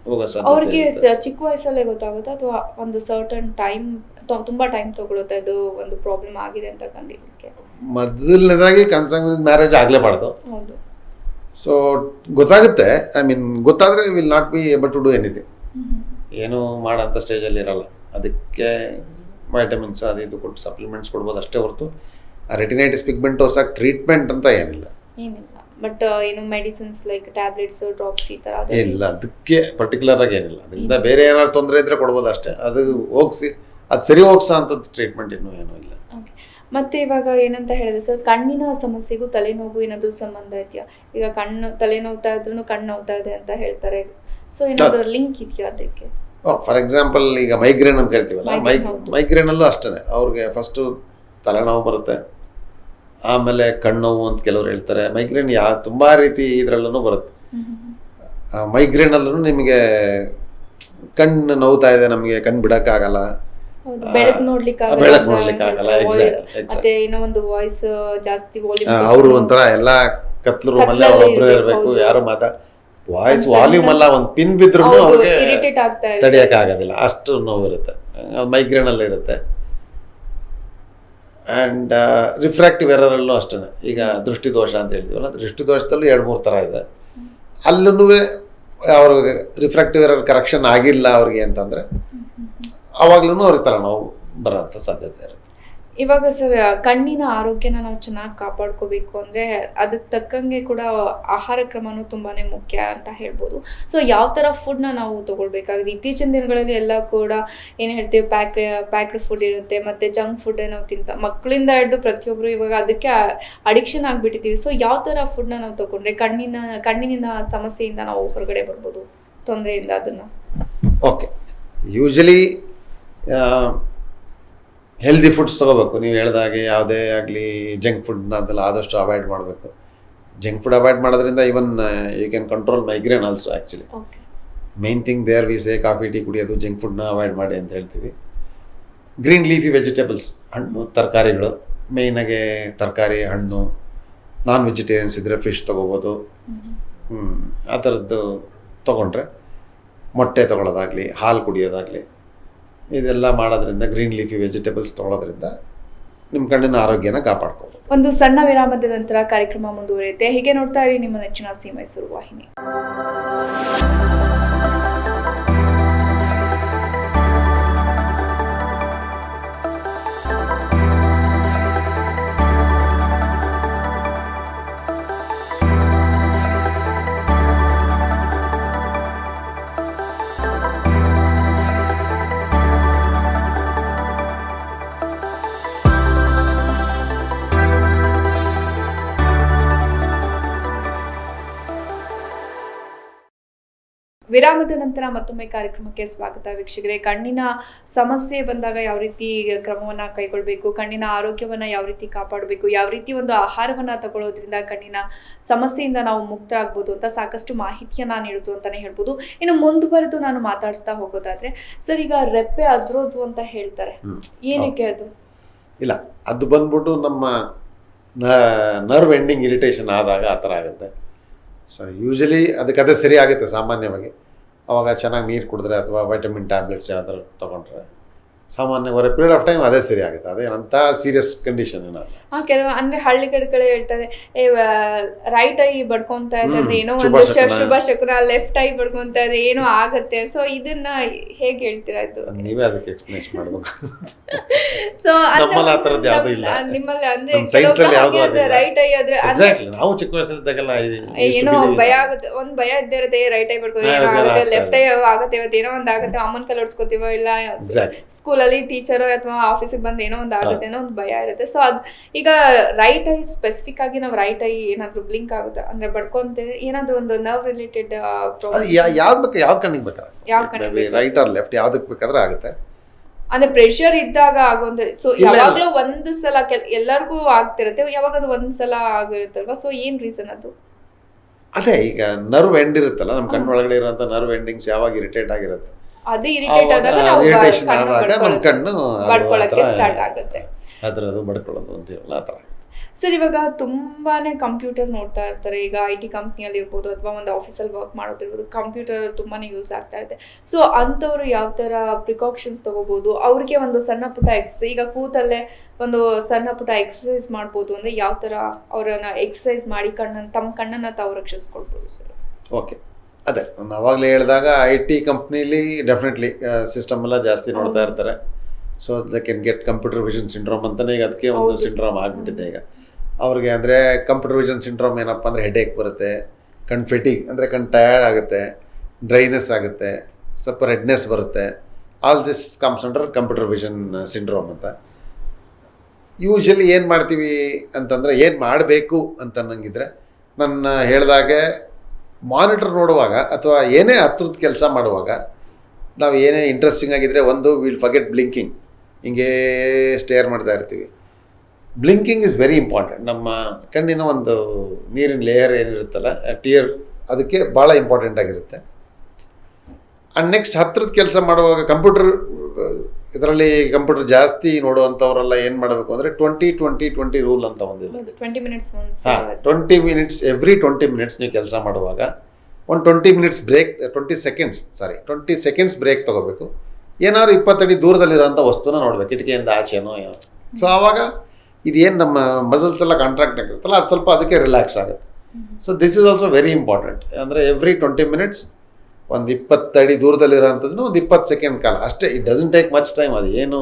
ಹೋಗೋ ಅವ್ರಿಗೆ ಸಾಧ್ಯತೆ. ಚಿಕ್ಕ ವಯಸ್ಸಲ್ಲೇ ಗೊತ್ತಾಗುತ್ತಾ ಅಥವಾ ಒಂದು ಸರ್ಟನ್ ಟೈಮ್ ತುಂಬಾ ಟೈಮ್ ತಗೊಳುತ್ತೆ ಅದು ಒಂದು ಪ್ರಾಬ್ಲಮ್ ಆಗಿದೆ ಅಂತ ಕಂಡಿದ್ದಕ್ಕೆ? ಮೊದಲನೇದಾಗಿ ಕನ್ಸಂಗ್ ಮ್ಯಾರೇಜ್ ಆಗಲೇಬಾರ್ದು. ಹೌದು. ಸೊ ಗೊತ್ತಾಗುತ್ತೆ, ಐ ಮೀನ್ ಗೊತ್ತಾದರೆ will not be able to do anything. ಏನು ಮಾಡೋಂಥ ಸ್ಟೇಜಲ್ಲಿ ಇರಲ್ಲ. ಅದಕ್ಕೆ ವೈಟಮಿನ್ಸ್ ಅದು ಇದು ಕೊಟ್ಟು ಸಪ್ಲಿಮೆಂಟ್ಸ್ ಕೊಡ್ಬೋದು ಅಷ್ಟೇ ಹೊರತು ರೆಟಿನೈಟಿಸ್ ಪಿಗ್ಮೆಂಟೋಸಾ ಟ್ರೀಟ್ಮೆಂಟ್ ಅಂತ ಏನಿಲ್ಲ. ಬಟ್ ಏನು ಮೆಡಿಸಿನ್ಸ್ ಲೈಕ್ ಟ್ಯಾಬ್ಲೆಟ್ಸ್, ಡ್ರಾಪ್ಸ್ ಈ ಥರ ಇಲ್ಲ, ಅದಕ್ಕೆ ಪರ್ಟಿಕ್ಯುಲರ್ ಆಗಿ ಏನಿಲ್ಲ. ಅದರಿಂದ ಬೇರೆ ಏನಾದ್ರು ತೊಂದರೆ ಇದ್ರೆ ಕೊಡ್ಬೋದು ಅಷ್ಟೇ. ಅದು ಹೋಗಿಸಿ ಅದು ಸರಿ ಹೋಗ್ಸೋ ಅಂಥದ್ದು ಟ್ರೀಟ್ಮೆಂಟ್ ಇನ್ನೂ ಏನೂ ಇಲ್ಲ. ಮತ್ತೆ ಇವಾಗ ಏನಂತ ಹೇಳಿದ್ರೆ ಸರ್, ಕಣ್ಣಿನ ಸಮಸ್ಯೆಗೂ ತಲೆನೋವು ಏನಾದರೂ ಸಂಬಂಧ ಇದೆಯಾ? ಈಗ ತಲೆನೋವ್ತಾ ಇದ್ರೂ ಕಣ್ಣು ನೋವ್ತಾ ಇದೆ ಅಂತ ಹೇಳ್ತಾರೆ. ಸೊ ಏನಾದರೂ ಲಿಂಕ್ ಇದೆಯಾ ಅದಕ್ಕೆ? ಫಾರ್ ಎಕ್ಸಾಂಪಲ್ ಈಗ ಮೈಗ್ರೇನ್ ಅಂತ ಹೇಳ್ತೀವಲ್ಲ, ಮೈಗ್ರೇನಲ್ಲೂ ಅಷ್ಟೇ ಅವ್ರಿಗೆ ಫಸ್ಟು ತಲೆನೋವು ಬರುತ್ತೆ, ಆಮೇಲೆ ಕಣ್ಣೋವು ಅಂತ ಕೆಲವ್ರು ಹೇಳ್ತಾರೆ. ಮೈಗ್ರೇನ್ ತುಂಬ ರೀತಿ ಇದರಲ್ಲೂ ಬರುತ್ತೆ. ಮೈಗ್ರೇನಲ್ಲೂ ನಿಮಗೆ ಕಣ್ಣು ನೋವ್ತಾ ಇದೆ, ನಮಗೆ ಕಣ್ಣು ಬಿಡೋಕ್ಕಾಗಲ್ಲ, ಬೆಳಕು ನೋಡ್ಲಿಕ್ಕೆ ಆಗಲ್ಲ. ಮತ್ತೆ ಏನೋ ಒಂದು ವಾಯ್ಸ್ ಜಾಸ್ತಿ ಅವರು ಒಂಥರ ಎಲ್ಲ ಕತ್ಲು ರೂಮಲ್ಲೇ ಒಬ್ಬರೇ ಇರಬೇಕು, ಯಾರು ವಾಯ್ಸ್ ವಾಲ್ಯೂಮ್ ಅಲ್ಲ, ಒಂದು ಪಿನ್ ಬಿದ್ರು ಅವ್ರಿಗೆ ತಡೆಯಕ್ಕೆ ಆಗೋದಿಲ್ಲ, ಅಷ್ಟು ನೋವು ಇರುತ್ತೆ. ಮೈಗ್ರೇನ್ ಅಲ್ಲಿ ಇರುತ್ತೆ. ಆ್ಯಂಡ್ ರಿಫ್ರಾಕ್ಟಿವ್ ಎರರಲ್ಲೂ ಅಷ್ಟೇ. ಈಗ ದೃಷ್ಟಿದೋಷ ಅಂತ ಹೇಳ್ತೀವಲ್ಲ, ದೃಷ್ಟಿದೋಷದಲ್ಲೂ 2-3 ಥರ ಇದೆ. ಅಲ್ಲೂ ಅವ್ರಿಗೆ ರಿಫ್ರಾಕ್ಟಿವ್ ಎರರ್ ಕರೆಕ್ಷನ್ ಆಗಿಲ್ಲ ಅವ್ರಿಗೆ ಅಂತಂದರೆ ಅವಾಗ್ಲೂ ಅವ್ರಿಗೆ ತಲೆನೋವು ಬರೋಂಥ ಸಾಧ್ಯತೆ ಇರುತ್ತೆ. ಇವಾಗ ಸರ್, ಕಣ್ಣಿನ ಆರೋಗ್ಯನ ನಾವು ಚೆನ್ನಾಗಿ ಕಾಪಾಡ್ಕೋಬೇಕು ಅಂದರೆ ಅದಕ್ಕೆ ತಕ್ಕಂಗೆ ಕೂಡ ಆಹಾರ ಕ್ರಮನೂ ತುಂಬಾ ಮುಖ್ಯ ಅಂತ ಹೇಳ್ಬೋದು. ಸೊ ಯಾವ ಥರ ಫುಡ್ನ ನಾವು ತೊಗೊಳ್ಬೇಕಾಗಿದೆ? ಇತ್ತೀಚಿನ ದಿನಗಳಲ್ಲಿ ಎಲ್ಲ ಕೂಡ ಏನು ಹೇಳ್ತೀವಿ, ಪ್ಯಾಕ್ಡ್ ಫುಡ್ ಇರುತ್ತೆ, ಮತ್ತು ಜಂಕ್ ಫುಡ್ ನಾವು ಮಕ್ಕಳಿಂದ ಹಿಡಿದು ಪ್ರತಿಯೊಬ್ಬರು ಇವಾಗ ಅದಕ್ಕೆ ಅಡಿಕ್ಷನ್ ಆಗಿಬಿಟ್ಟಿದ್ದೀವಿ. ಸೊ ಯಾವ ಥರ ಫುಡ್ನ ನಾವು ತೊಗೊಂಡ್ರೆ ಕಣ್ಣಿನ ಸಮಸ್ಯೆಯಿಂದ ನಾವು ಹೊರಗಡೆ ಬರ್ಬೋದು, ತೊಂದರೆಯಿಂದ ಅದನ್ನು? ಓಕೆ, ಯೂಶಲಿ ಹೆಲ್ದಿ ಫುಡ್ಸ್ ತೊಗೋಬೇಕು. ನೀವು ಹೇಳ್ದಾಗೆ ಯಾವುದೇ ಆಗಲಿ ಜಂಕ್ ಫುಡ್ನ ಅದೆಲ್ಲ ಆದಷ್ಟು ಅವಾಯ್ಡ್ ಮಾಡಬೇಕು. ಜಂಕ್ ಫುಡ್ ಅವಾಯ್ಡ್ ಮಾಡೋದ್ರಿಂದ even you can control migraine also. Actually main thing there we say coffee tea ಕುಡಿಯೋದು, ಜಂಕ್ ಫುಡ್ನ ಅವಾಯ್ಡ್ ಮಾಡಿ ಅಂತ ಹೇಳ್ತೀವಿ. ಗ್ರೀನ್ ಲೀಫಿ ವೆಜಿಟೇಬಲ್ಸ್, ಹಣ್ಣು ತರಕಾರಿಗಳು, ಮೇಯ್ನಾಗೆ ತರಕಾರಿ, ಹಣ್ಣು, ನಾನ್ ವೆಜಿಟೇರಿಯನ್ಸ್ ಇದ್ದರೆ ಫಿಶ್ ತೊಗೋಬೋದು. ಆ ಥರದ್ದು ತೊಗೊಂಡ್ರೆ, ಮೊಟ್ಟೆ ತೊಗೊಳೋದಾಗಲಿ, ಹಾಲು ಕುಡಿಯೋದಾಗಲಿ, ಇದೆಲ್ಲ ಮಾಡೋದ್ರಿಂದ, ಗ್ರೀನ್ ಲೀಫಿ ವೆಜಿಟೇಬಲ್ಸ್ ತೊಗೊಳೋದ್ರಿಂದ ನಿಮ್ಮ ಕಣ್ಣಿನ ಆರೋಗ್ಯನ ಕಾಪಾಡ್ಕೋಬೋದು. ಒಂದು ಸಣ್ಣ ವಿರಾಮದ ನಂತರ ಕಾರ್ಯಕ್ರಮ ಮುಂದುವರಿಯುತ್ತೆ. ಹೀಗೆ ನೋಡ್ತಾ ಇರಿ ನಿಮ್ಮ ನೆಚ್ಚಿನ ಸಿ ಮೈಸೂರು ವಾಹಿನಿ. ವಿರಾಮದ ನಂತರ ಮತ್ತೊಮ್ಮೆ ಕಾರ್ಯಕ್ರಮಕ್ಕೆ ಸ್ವಾಗತ ವೀಕ್ಷಕರೇ. ಕಣ್ಣಿನ ಸಮಸ್ಯೆ ಬಂದಾಗ ಯಾವ ರೀತಿ ಕ್ರಮವನ್ನು ಕೈಗೊಳ್ಳಬೇಕು, ಕಣ್ಣಿನ ಆರೋಗ್ಯವನ್ನು ಯಾವ ರೀತಿ ಕಾಪಾಡಬೇಕು, ಯಾವ ರೀತಿ ಒಂದು ಆಹಾರವನ್ನು ತಗೊಳ್ಳೋದ್ರಿಂದ ಕಣ್ಣಿನ ಸಮಸ್ಯೆಯಿಂದ ನಾವು ಮುಕ್ತರಾಗ್ಬೋದು ಅಂತ ಸಾಕಷ್ಟು ಮಾಹಿತಿಯನ್ನು ನೀಡುವುದು ಅಂತಲೇ ಹೇಳ್ಬೋದು. ಇನ್ನು ಮುಂದುವರೆದು ನಾನು ಮಾತಾಡಿಸ್ತಾ ಹೋಗೋದಾದ್ರೆ ಸರ್, ಈಗ ರೆಪ್ಪೆ ಅದ್ರೋದು ಅಂತ ಹೇಳ್ತಾರೆ, ಏನಕ್ಕೆ ಅದು? ಇಲ್ಲ, ಅದು ಬಂದ್ಬಿಟ್ಟು ನಮ್ಮ ನರ್ವ್ ಎಂಡಿಂಗ್ ಇರಿಟೇಷನ್ ಆದಾಗ ಆ ಥರ ಆಗುತ್ತೆ. ಸೊ ಯೂಶಲಿ ಅದಕ್ಕೆ ಸರಿ ಆಗುತ್ತೆ ಸಾಮಾನ್ಯವಾಗಿ. ಅವಾಗ ಚೆನ್ನಾಗಿ ನೀರು ಕುಡಿದ್ರೆ ಅಥವಾ ವೈಟಮಿನ್ ಟ್ಯಾಬ್ಲೆಟ್ಸ್ ಯಾವ್ದಾರು ತೊಗೊಂಡ್ರೆ ಸಾಮಾನ್ಯ over A period of time ಅದೇ ಸರಿ ಆಗುತ್ತೆ. ಅದೇನಂತ ಸೀರಿಯಸ್ ಕಂಡೀಷನ್ ಏನಲ್ಲ. ಕೆಲವು ಅಂದ್ರೆ ಹಳ್ಳಿ ಕಡೆ ಹೇಳ್ತಾರೆ ರೈಟ್ ಐ ಬಡ್ಕೊಂತ ಇದ್ರೆ ಏನೋ ಶುಭ ಒಂದು ಶಕುನ. ಶುಭ ಶಕುನ, ಲೆಫ್ಟ್ ಐ ಬಡ್ಕೊಂತ ಇದ್ರೆ ಏನೋ ಆಗತ್ತೆ. ಸೊ ಇದನ್ನ ಹೇಗೆ ಹೇಳ್ತೀರಾ ಇದು? ನೀವೇ ಅದಕ್ಕೆ ಎಕ್ಸ್ಪ್ಲೇನ್ ಮಾಡಬೇಕು. ಸೊ ನಮ್ಮಲ್ಲಿ ಆ ಥರದ್ದು ಯಾವ್ದೂ ಇಲ್ಲ. ನಿಮ್ಮಲ್ಲಿ ಅಂದ್ರೆ ನಮ್ಮ science ಅಲ್ಲಿ ಯಾವ್ದೂ ಆಗಿಲ್ಲ. ರೈಟ್ ಐ ಆದ್ರೆ ಎಕ್ಸಾಕ್ಟ್ಲಿ, ನಾವು ಚಿಕ್ಕ ವಯಸ್ಸಲ್ಲಿದ್ದಾಗೆಲ್ಲ ಏನೋ ಭಯ ಆಗುತ್ತೆ, ಒಂದ್ ಭಯ ಇದ್ದೇ ಇರುತ್ತೆ, ರೈಟ್ ಐ ಬಡ್ಕೋ ಏನೋ ಆಗುತ್ತೆ, ಲೆಫ್ಟ್ ಐ ಆಗತ್ತೆ, ಇವತ್ತು ಏನೋ ಒಂದ್ ಆಗತ್ತೆ, ಅಮ್ಮನ ಕೈ ಹೊಡ್ಸ್ಕೊತೀವೋ ಇಲ್ಲ ಸ್ಕೂಲಲ್ಲಿ ಟೀಚರ್ ಅಥವಾ ಆಫೀಸಿಗೆ ಬಂದು ಏನೋ ಒಂದು ಆಗುತ್ತೆ ಅನ್ನೋ ಒಂದು ಭಯ ಇರುತ್ತೆ. ಸೊ ಅದ್ ಈಗ ರೈಟ್ ಐ ಸ್ಪೆಸಿಫಿಕ್ ಆಗಿ ನಾವು ರೈಟ್ ಐ ಏನಾದ್ರು ಬ್ಲಿಂಕ್ ಆಗುತ್ತೆ ಅಂದ್ರೆ ಬಡ್ಕೊಂತೇವೆ, ಏನಾದ್ರು ಒಂದು ನರ್ವ್ ರಿಲೇಟೆಡ್ ಪ್ರಾಬ್ಲಮ್ ಯಾವ್ದು ಕಣ್ಣಿಗೆ ಬೇಕಾದ್ರೆ, ಯಾವ ಕಣ್ಣಿಗೆ ರೈಟ್ ಆರ್ ಲೆಫ್ಟ್ ಯಾವ್ದಕ್ಕೆ ಬೇಕಾದ್ರೆ ಆಗುತ್ತೆ. ಅಂದ್ರೆ ಪ್ರೆಷರ್ ಇದ್ದಾಗ ಆಗುವಂತ. ಸೊ ಇಲ್ಲ. ಯಾವಾಗ್ಲೂ ಒಂದ್ ಸಲ ಎಲ್ಲರಿಗೂ ಆಗ್ತಿರತ್ತೆ, ಯಾವಾಗ ಅದು ಒಂದ್ ಸಲ ಆಗಿರುತ್ತಲ್ವಾ? ಸೊ ಏನ್ ರೀಸನ್ ಅದು? ಅದೇ ಈಗ ನರ್ವ್ ಎಂಡ್ ಇರುತ್ತಲ್ಲ, ನಮ್ಮ ಕಣ್ಣೊಳಗಡೆ ಇರುವಂತ ನರ್ವ್ ಎಂಡಿಂಗ್ಸ್ ಯಾವಾಗ ಇರಿಟೇಟ್ ಆಗಿರುತ್ತೆ, ಅದು ಇರಿಟೇಟ್ ಆದಾಗ ನಾವು ಇರಿಟೇಷನ್ ಆದಾಗ ನಮ್ಮ ಕಣ್ಣು ಬಡ್ಕೊಳ್ಳಕ್ಕೆ ಸ್ಟಾರ್ಟ್ ಆಗುತ್ತೆ. ಅದ್ರದ್ದು ಬಡ್ಕೊಳ್ಳೋದು ಅಂತ ಹೇಳಲ್ಲ ಆ ಥರ. ಸರ್, ಇವಾಗ ತುಂಬಾನೇ ಕಂಪ್ಯೂಟರ್ ನೋಡ್ತಾ ಇರ್ತಾರೆ. ಈಗ IT ಕಂಪ್ನಿಯಲ್ಲಿ ಇರ್ಬೋದು ಅಥವಾ ಒಂದು ಆಫೀಸಲ್ಲಿ ವರ್ಕ್ ಮಾಡೋದಿರ್ಬೋದು, ಕಂಪ್ಯೂಟರ್ ತುಂಬಾನೇ ಯೂಸ್ ಆಗ್ತಾ ಇರುತ್ತೆ. ಸೊ ಅಂಥವ್ರು ಯಾವ ಥರ ಪ್ರಿಕಾಷನ್ಸ್ ತಗೋಬಹುದು? ಅವ್ರಿಗೆ ಒಂದು ಸಣ್ಣ ಪುಟ್ಟ ಈಗ ಕೂತಲ್ಲೇ ಒಂದು ಸಣ್ಣ ಪುಟ್ಟ ಎಕ್ಸಸೈಸ್ ಮಾಡ್ಬೋದು ಅಂದ್ರೆ ಯಾವ ಥರ ಅವರನ್ನ ಎಕ್ಸಸೈಸ್ ಮಾಡಿ ತಮ್ಮ ಕಣ್ಣನ್ನು ತಾವು ರಕ್ಷಿಸ್ಕೊಳ್ಬೋದು ಸರ್? ಓಕೆ, ಅದೇ ನಾನು ಆವಾಗಲೇ ಹೇಳಿದಾಗ IT ಕಂಪ್ನಿಲಿ ಡೆಫಿನೆಟ್ಲಿ ಸಿಸ್ಟಮ್ ಎಲ್ಲ ಜಾಸ್ತಿ ನೋಡ್ತಾ ಇರ್ತಾರೆ. So they can get computer vision syndrome ಅಂತಲೇ ಈಗ ಅದಕ್ಕೆ ಒಂದು ಸಿಂಡ್ರೋಮ್ ಆಗಿಬಿಟ್ಟಿದೆ ಈಗ ಅವ್ರಿಗೆ. ಅಂದರೆ ಕಂಪ್ಯೂಟರ್ ವಿಷನ್ ಸಿಂಡ್ರೋಮ್ ಏನಪ್ಪ ಅಂದರೆ ಹೆಡೇಕ್ ಬರುತ್ತೆ, ಕಣ್ ಫೆಟಿಗ್ ಅಂದರೆ ಕಣ್ ಟಯರ್ಡ್ ಆಗುತ್ತೆ, ಡ್ರೈನೆಸ್ ಆಗುತ್ತೆ, ಸ್ವಲ್ಪ ರೆಡ್ನೆಸ್ ಬರುತ್ತೆ. All this comes under computer vision syndrome ಅಂತ. ಯೂಶಲಿ ಏನು ಮಾಡ್ತೀವಿ ಅಂತಂದರೆ, ಏನು ಮಾಡಬೇಕು ಅಂತ ಅನ್ನಂಗಿದ್ರೆ ನನ್ನ ಹೇಳಿದಾಗೆ ಮಾನಿಟರ್ ನೋಡುವಾಗ ಅಥವಾ ಏನೇ ಹತ್ರದ ಕೆಲಸ ಮಾಡುವಾಗ ನಾವು ಏನೇ ಇಂಟ್ರೆಸ್ಟಿಂಗ್ ಆಗಿದ್ದರೆ ಒಂದು ವಿಲ್ ಫರ್ಗೆಟ್ ಬ್ಲಿಂಕಿಂಗ್. ಹಿಂಗೆ ಸ್ಟೇರ್ ಮಾಡ್ತಾ ಇರ್ತೀವಿ. Blinking is very important. ನಮ್ಮ ಕಣ್ಣಿನ ಒಂದು ನೀರಿನ ಲೇಯರ್ ಏನಿರುತ್ತಲ್ಲ ಟಿಯರ್, ಅದಕ್ಕೆ ಭಾಳ ಇಂಪಾರ್ಟೆಂಟ್ ಆಗಿರುತ್ತೆ. ಆ್ಯಂಡ್ ನೆಕ್ಸ್ಟ್ ಹತ್ರದ ಕೆಲಸ ಮಾಡುವಾಗ ಇದರಲ್ಲಿ ಕಂಪ್ಯೂಟರ್ ಜಾಸ್ತಿ ನೋಡುವಂಥವರೆಲ್ಲ ಏನು ಮಾಡಬೇಕು ಅಂದರೆ 20-20-20 ರೂಲ್ ಅಂತ ಒಂದಿದೆ. 20 ಮಿನಿಟ್ಸ್ ಹಾಂ, 20 ಮಿನಿಟ್ಸ್ ಎವ್ರಿ 20 ಮಿನಿಟ್ಸ್ ನೀವು ಕೆಲಸ ಮಾಡುವಾಗ ಒಂದು 20 ಮಿನಿಟ್ಸ್ ಬ್ರೇಕ್, 20 ಸೆಕೆಂಡ್ಸ್ ಬ್ರೇಕ್ ತೊಗೋಬೇಕು. ಏನಾದ್ರು 20 ಅಡಿ ದೂರದಲ್ಲಿರೋಂಥ ವಸ್ತುನ ನೋಡಬೇಕು, ಕಿಟಕಿಯಿಂದ ಆಚೆನೋ ಏನೋ. ಸೊ ಆವಾಗ ಇದೇನು ನಮ್ಮ ಮಸಲ್ಸ್ ಎಲ್ಲ ಕಾಂಟ್ರಾಕ್ಟ್ ಆಗಿರುತ್ತಲ್ಲ ಅದು ಸ್ವಲ್ಪ ಅದಕ್ಕೆ ರಿಲ್ಯಾಕ್ಸ್ ಆಗುತ್ತೆ. So this is also very important. ಅಂದರೆ ಎವ್ರಿ 20 ಮಿನಿಟ್ಸ್ ಒಂದು 20 ಅಡಿ ದೂರದಲ್ಲಿರೋಂಥದ್ದನ್ನು ಒಂದು 20 ಸೆಕೆಂಡ್ ಕಾಲ ಅಷ್ಟೇ. It doesn't take much time. ಅದು ಏನು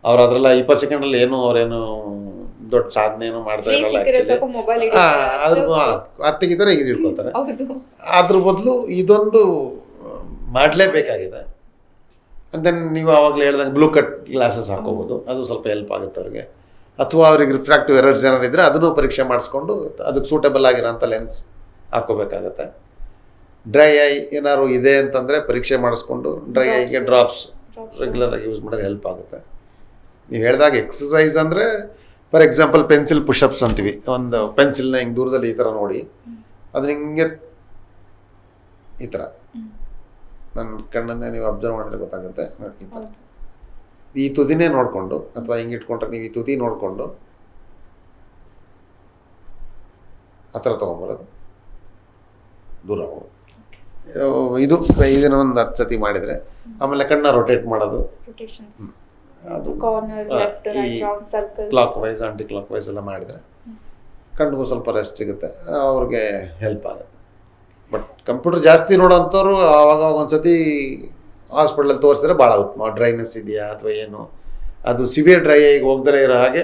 ಅವ್ರು ಅದರೆಲ್ಲ 20 ಸೆಕೆಂಡಲ್ಲಿ ಏನು ಅವರೇನು ದೊಡ್ಡ ಸಾಧನೆ ಏನು ಮಾಡ್ತಾ ಇರಲ್ಲ ಆ್ಯಕ್ಚುಲಿ. ಅದ್ರ ಅತ್ತಿಗಿದ್ದಾರೆ ಈಗ ಹಿಡ್ಕೊತಾರೆ. ಅದ್ರ ಬದಲು ಇದೊಂದು ಮಾಡಲೇಬೇಕಾಗಿದೆ. ಅಂತ ನೀವು ಆವಾಗಲೇ ಹೇಳ್ದಂಗೆ ಬ್ಲೂ ಕಟ್ ಗ್ಲಾಸಸ್ ಹಾಕೋಬೋದು, ಅದು ಸ್ವಲ್ಪ ಹೆಲ್ಪ್ ಆಗುತ್ತೆ ಅವ್ರಿಗೆ. ಅಥವಾ ಅವ್ರಿಗೆ ರಿಫ್ರಾಕ್ಟಿವ್ ಎರರ್ಸ್ ಏನಾರು ಇದ್ದರೆ ಅದನ್ನು ಪರೀಕ್ಷೆ ಮಾಡಿಸ್ಕೊಂಡು ಅದಕ್ಕೆ ಸೂಟಬಲ್ ಆಗಿರೋಂಥ ಲೆನ್ಸ್ ಹಾಕ್ಕೋಬೇಕಾಗತ್ತೆ. ಡ್ರೈ ಐ ಏನಾದ್ರು ಇದೆ ಅಂತಂದರೆ ಪರೀಕ್ಷೆ ಮಾಡಿಸ್ಕೊಂಡು ಡ್ರೈ ಐಗೆ ಡ್ರಾಪ್ಸ್ ರೆಗ್ಯುಲರಾಗಿ ಯೂಸ್ ಮಾಡೋದು ಹೆಲ್ಪ್ ಆಗುತ್ತೆ. ನೀವು ಹೇಳಿದಾಗ ಎಕ್ಸಸೈಸ್ ಅಂದರೆ ಫಾರ್ ಎಕ್ಸಾಂಪಲ್ ಪೆನ್ಸಿಲ್ ಪುಷಪ್ಸ್ ಅಂತೀವಿ. ಒಂದು ಪೆನ್ಸಿಲ್ನ ಹಿಂಗೆ ದೂರದಲ್ಲಿ ಈ ಥರ ನೋಡಿ ಅದನ್ನ ಹಿಂಗೆ ಈ ಥರ ನನ್ನ ಕಣ್ಣನ್ನೇ ನೀವು ಅಬ್ಸರ್ವ್ ಮಾಡಿದ್ರೆ ಗೊತ್ತಾಗುತ್ತೆ. ಈ ಥರ ಈ ತುದಿನೇ ನೋಡಿಕೊಂಡು ಅಥವಾ ಹಿಂಗೆ ಇಟ್ಕೊಂಡ್ರೆ ನೀವು ಈ ತುದಿ ನೋಡಿಕೊಂಡು ಆ ಥರ ತೊಗೊಂಬರೋದು, ದೂರ ಹೋಗೋದು. ಇದನ್ನ ಒಂದು 10 ಸತಿ ಮಾಡಿದರೆ ಆಮೇಲೆ ಕಣ್ಣ ರೊಟೇಟ್ ಮಾಡೋದು, ಅದು clockwise anti clockwise ಎಲ್ಲ ಮಾಡಿದರೆ ಕಣ್ಣಿಗೂ ಸ್ವಲ್ಪ ರೆಸ್ಟ್ ಸಿಗುತ್ತೆ, ಅವ್ರಿಗೆ ಹೆಲ್ಪ್ ಆಗುತ್ತೆ. ಬಟ್ ಕಂಪ್ಯೂಟರ್ ಜಾಸ್ತಿ ನೋಡೋಂಥವ್ರು ಆವಾಗ ಒಂದ್ಸತಿ ಹಾಸ್ಪಿಟ್ಲಲ್ಲಿ ತೋರಿಸಿದ್ರೆ ಭಾಳ ಉತ್ತಮ. ಡ್ರೈನೆಸ್ ಇದೆಯಾ ಅಥವಾ ಏನು, ಅದು ಸಿವಿಯರ್ ಡ್ರೈ ಆಗಿ ಹೋಗ್ದಲೇ ಇರೋ ಹಾಗೆ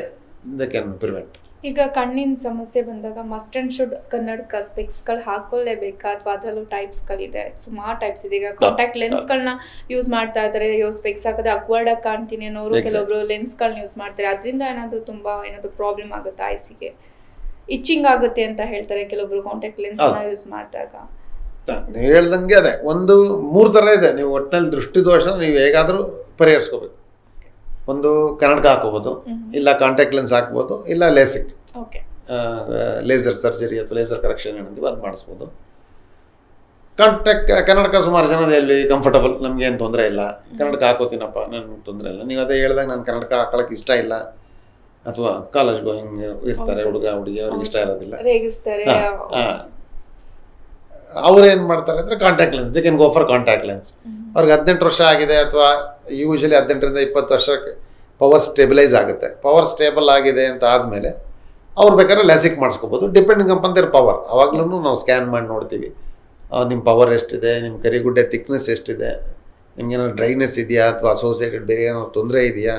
ದೇ ಕ್ಯಾನ್ ಪ್ರಿವೆಂಟ್. ಈಗ ಕಣ್ಣಿನ ಸಮಸ್ಯೆ ಬಂದಾಗ ಮಸ್ಟ್ ಅಂಡ್ ಶುಡ್ ಕನ್ನಡಕ ಸ್ಪೆಕ್ಸ್ಗಳು ಹಾಕೊಳ್ಳೇಬೇಕಾ ಅಥವಾ ಅದರಲ್ಲೂ ಟೈಪ್ಸ್ಗಳಿದೆ, ಸುಮಾರು ಟೈಪ್ಸ್ ಇದೆ. ಈಗ ಕಾಂಟ್ಯಾಕ್ಟ್ ಲೆನ್ಸ್ಗಳನ್ನ ಯೂಸ್ ಮಾಡ್ತಾ ಇದ್ದಾರೆ, ಸ್ಪೆಕ್ಸ್ ಹಾಕಿದ್ರೆ ಅಕ್ವರ್ಡ್ ಆಗಿ ಕಾಣ್ತೀನಿ ಅನ್ನೋರು, ಕೆಲವೊಬ್ರು ಲೆನ್ಸ್ಗಳನ್ನ ಯೂಸ್ ಮಾಡ್ತಾರೆ. ಅದರಿಂದ ಏನಾದರೂ ಏನಾದರೂ ಪ್ರಾಬ್ಲಮ್ ಆಗುತ್ತೆ, ಐಸಿಗೆ ಇಚ್ಚಿಂಗ್ ಆಗುತ್ತೆ ಅಂತ ಹೇಳ್ತಾರೆ ಕೆಲವೊಬ್ರು ಕಾಂಟ್ಯಾಕ್ಟ್ ಲೆನ್ಸ್ನ ಯೂಸ್ ಮಾಡಿದಾಗ. ನೀವು ಹೇಳ್ದಂಗೆ ಅದೇ ಒಂದು 3 ಥರ ಇದೆ. ನೀವು ಒಟ್ಟಿನಲ್ಲಿ ದೃಷ್ಟಿದೋಷ ನೀವು ಹೇಗಾದರೂ ಪರಿಹರಿಸ್ಕೋಬೇಕು. ಒಂದು ಕನ್ನಡಕ ಹಾಕೋಬೋದು, ಇಲ್ಲ ಕಾಂಟ್ಯಾಕ್ಟ್ ಲೆನ್ಸ್ ಹಾಕ್ಬೋದು, ಇಲ್ಲ ಲೇಸಿಕ್ ಲೇಸರ್ ಸರ್ಜರಿ ಅಥವಾ ಲೇಸರ್ ಕರೆಕ್ಷನ್ ಏನಂತೀವಿ ಅದು ಮಾಡಿಸ್ಬೋದು. ಕನ್ನಡಕ ಸುಮಾರು ಜನ ಎಲ್ಲಿ ಕಂಫರ್ಟಬಲ್, ನಮಗೇನು ತೊಂದರೆ ಇಲ್ಲ, ಕನ್ನಡಕ ಹಾಕೋತೀನಪ್ಪ, ನನಗೆ ತೊಂದರೆ ಇಲ್ಲ. ನೀವು ಅದೇ ಹೇಳಿದಾಗ ನಾನು ಕನ್ನಡಕ ಹಾಕೊಳ್ಳೋಕೆ ಇಷ್ಟ ಇಲ್ಲ ಅಥವಾ ಕಾಲೇಜ್ ಗೋಯಿಂಗ್ ಇರ್ತಾರೆ ಹುಡುಗ ಹುಡುಗಿ ಅವ್ರಿಗೆ ಇಷ್ಟ ಇರೋದಿಲ್ಲ. ರೇಗಿಸ್ತಾರೆ. ಅವ್ರೇನು ಮಾಡ್ತಾರೆ ಅಂದರೆ contact lens, they can go for contact lens. ಅವ್ರಿಗೆ 18 ವರ್ಷ ಆಗಿದೆ ಅಥವಾ ಯೂಶಲಿ 18ರಿಂದ 20 ವರ್ಷಕ್ಕೆ ಪವರ್ ಸ್ಟೆಬಿಲೈಸ್ ಆಗುತ್ತೆ. ಪವರ್ ಸ್ಟೇಬಲ್ ಆಗಿದೆ ಅಂತ ಆದಮೇಲೆ ಅವ್ರು ಬೇಕಾದ್ರೆ ಲ್ಯಾಸಿಕ್ ಮಾಡಿಸ್ಕೋಬೋದು, ಡಿಪೆಂಡಿಂಗ್ ಅಪಾನ್ ದೇರ್ ಪವರ್. ಅವಾಗ್ಲೂ ನಾವು ಸ್ಕ್ಯಾನ್ ಮಾಡಿ ನೋಡ್ತೀವಿ ನಿಮ್ಮ ಪವರ್ ಎಷ್ಟಿದೆ, ನಿಮ್ಮ ಕರಿಗುಡ್ಡೆ ಥಿಕ್ನೆಸ್ ಎಷ್ಟಿದೆ, ನಿಮ್ಗೇನಾದ್ರು ಡ್ರೈನೆಸ್ ಇದೆಯಾ ಅಥವಾ ಅಸೋಸಿಯೇಟೆಡ್ ಬೇರೆ ಏನಾದ್ರು ತೊಂದರೆ ಇದೆಯಾ.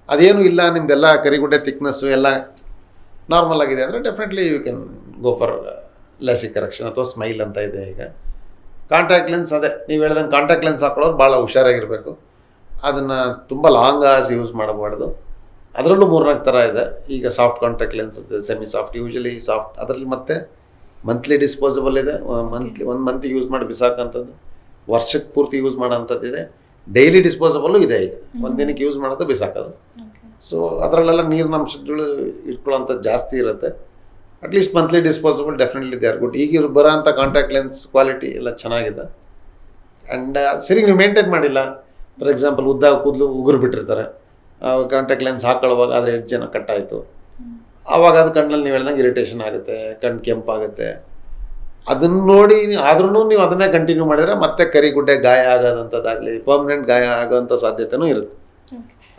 ಅದೇನೂ ಇಲ್ಲ, ನಿಮ್ಮದೆಲ್ಲ ಕರಿಗುಡ್ಡೆ ಥಿಕ್ನೆಸ್ಸು ಎಲ್ಲ ನಾರ್ಮಲ್ ಆಗಿದೆ ಅಂದರೆ definitely you can go for LASIK correction ಅಥವಾ ಸ್ಮೈಲ್ ಅಂತ ಇದೆ ಈಗ. ಕಾಂಟ್ಯಾಕ್ಟ್ ಲೆನ್ಸ್ ಅದೇ ನೀವು ಹೇಳ್ದಂಗೆ ಕಾಂಟ್ಯಾಕ್ಟ್ ಲೆನ್ಸ್ ಹಾಕೊಳ್ಳೋರು ಭಾಳ ಹುಷಾರಾಗಿರಬೇಕು. ಅದನ್ನು ತುಂಬ ಲಾಂಗ್ ಆಸ್ ಯೂಸ್ ಮಾಡಬಾರ್ದು. ಅದರಲ್ಲೂ 3-4 ಥರ ಇದೆ ಈಗ. ಸಾಫ್ಟ್ ಕಾಂಟ್ಯಾಕ್ಟ್ ಲೆನ್ಸ್ ಇದೆ, ಸೆಮಿ ಸಾಫ್ಟ್, ಯೂಶಲಿ ಸಾಫ್ಟ್. ಅದರಲ್ಲಿ ಮತ್ತೆ ಮಂತ್ಲಿ ಡಿಸ್ಪೋಸಬಲ್ ಇದೆ, ಒಂದು ಮಂತ್ ಯೂಸ್ ಮಾಡಿ ಬಿಸಾಕಂಥದ್ದು, ವರ್ಷಕ್ಕೆ ಪೂರ್ತಿ ಯೂಸ್ ಮಾಡೋಂಥದ್ದಿದೆ, ಡೈಲಿ ಡಿಸ್ಪೋಸಬಲ್ಲು ಇದೆ ಈಗ. ಒಂದು ದಿನಕ್ಕೆ ಯೂಸ್ ಮಾಡೋದು ಬಿಸಾಕೋದು. ಸೊ ಅದರಲ್ಲೆಲ್ಲ ನೀರಿನ ಅಂಶಗಳು ಇಟ್ಕೊಳ್ಳೋಂಥದ್ದು ಜಾಸ್ತಿ ಇರುತ್ತೆ. At least monthly disposable definitely they are good. ಈಗ ಬರೋಂಥ ಕಾಂಟ್ಯಾಕ್ಟ್ ಲೆನ್ಸ್ ಕ್ವಾಲಿಟಿ ಎಲ್ಲ ಚೆನ್ನಾಗಿದೆ. ಆ್ಯಂಡ್ ಸರಿ ನೀವು ಮೇಂಟೈನ್ ಮಾಡಿಲ್ಲ, ಫಾರ್ ಎಕ್ಸಾಂಪಲ್ ಉದ್ದ ಕೂದಲು ಉಗುರು ಬಿಟ್ಟಿರ್ತಾರೆ, ಕಾಂಟ್ಯಾಕ್ಟ್ ಲೆನ್ಸ್ ಹಾಕೊಳ್ಳುವಾಗ ಆದರೆ ಎಡ್ಜನ್ನು ಕಟ್ಟಾಯಿತು, ಆವಾಗ ಅದು ಕಣ್ಣಲ್ಲಿ ನೀವು ಹೇಳ್ದಂಗೆ ಇರಿಟೇಷನ್ ಆಗುತ್ತೆ, ಕಣ್ಣು ಕೆಂಪಾಗುತ್ತೆ. ಅದನ್ನು ನೋಡಿ ಆದ್ರೂ ನೀವು ಅದನ್ನೇ ಕಂಟಿನ್ಯೂ ಮಾಡಿದರೆ ಮತ್ತೆ ಕರಿಗುಡ್ಡೆ ಗಾಯ ಆಗೋದಂಥದ್ದಾಗಲಿ ಪರ್ಮನೆಂಟ್ ಗಾಯ ಆಗೋವಂಥ ಸಾಧ್ಯತೆಯೂ ಇರುತ್ತೆ.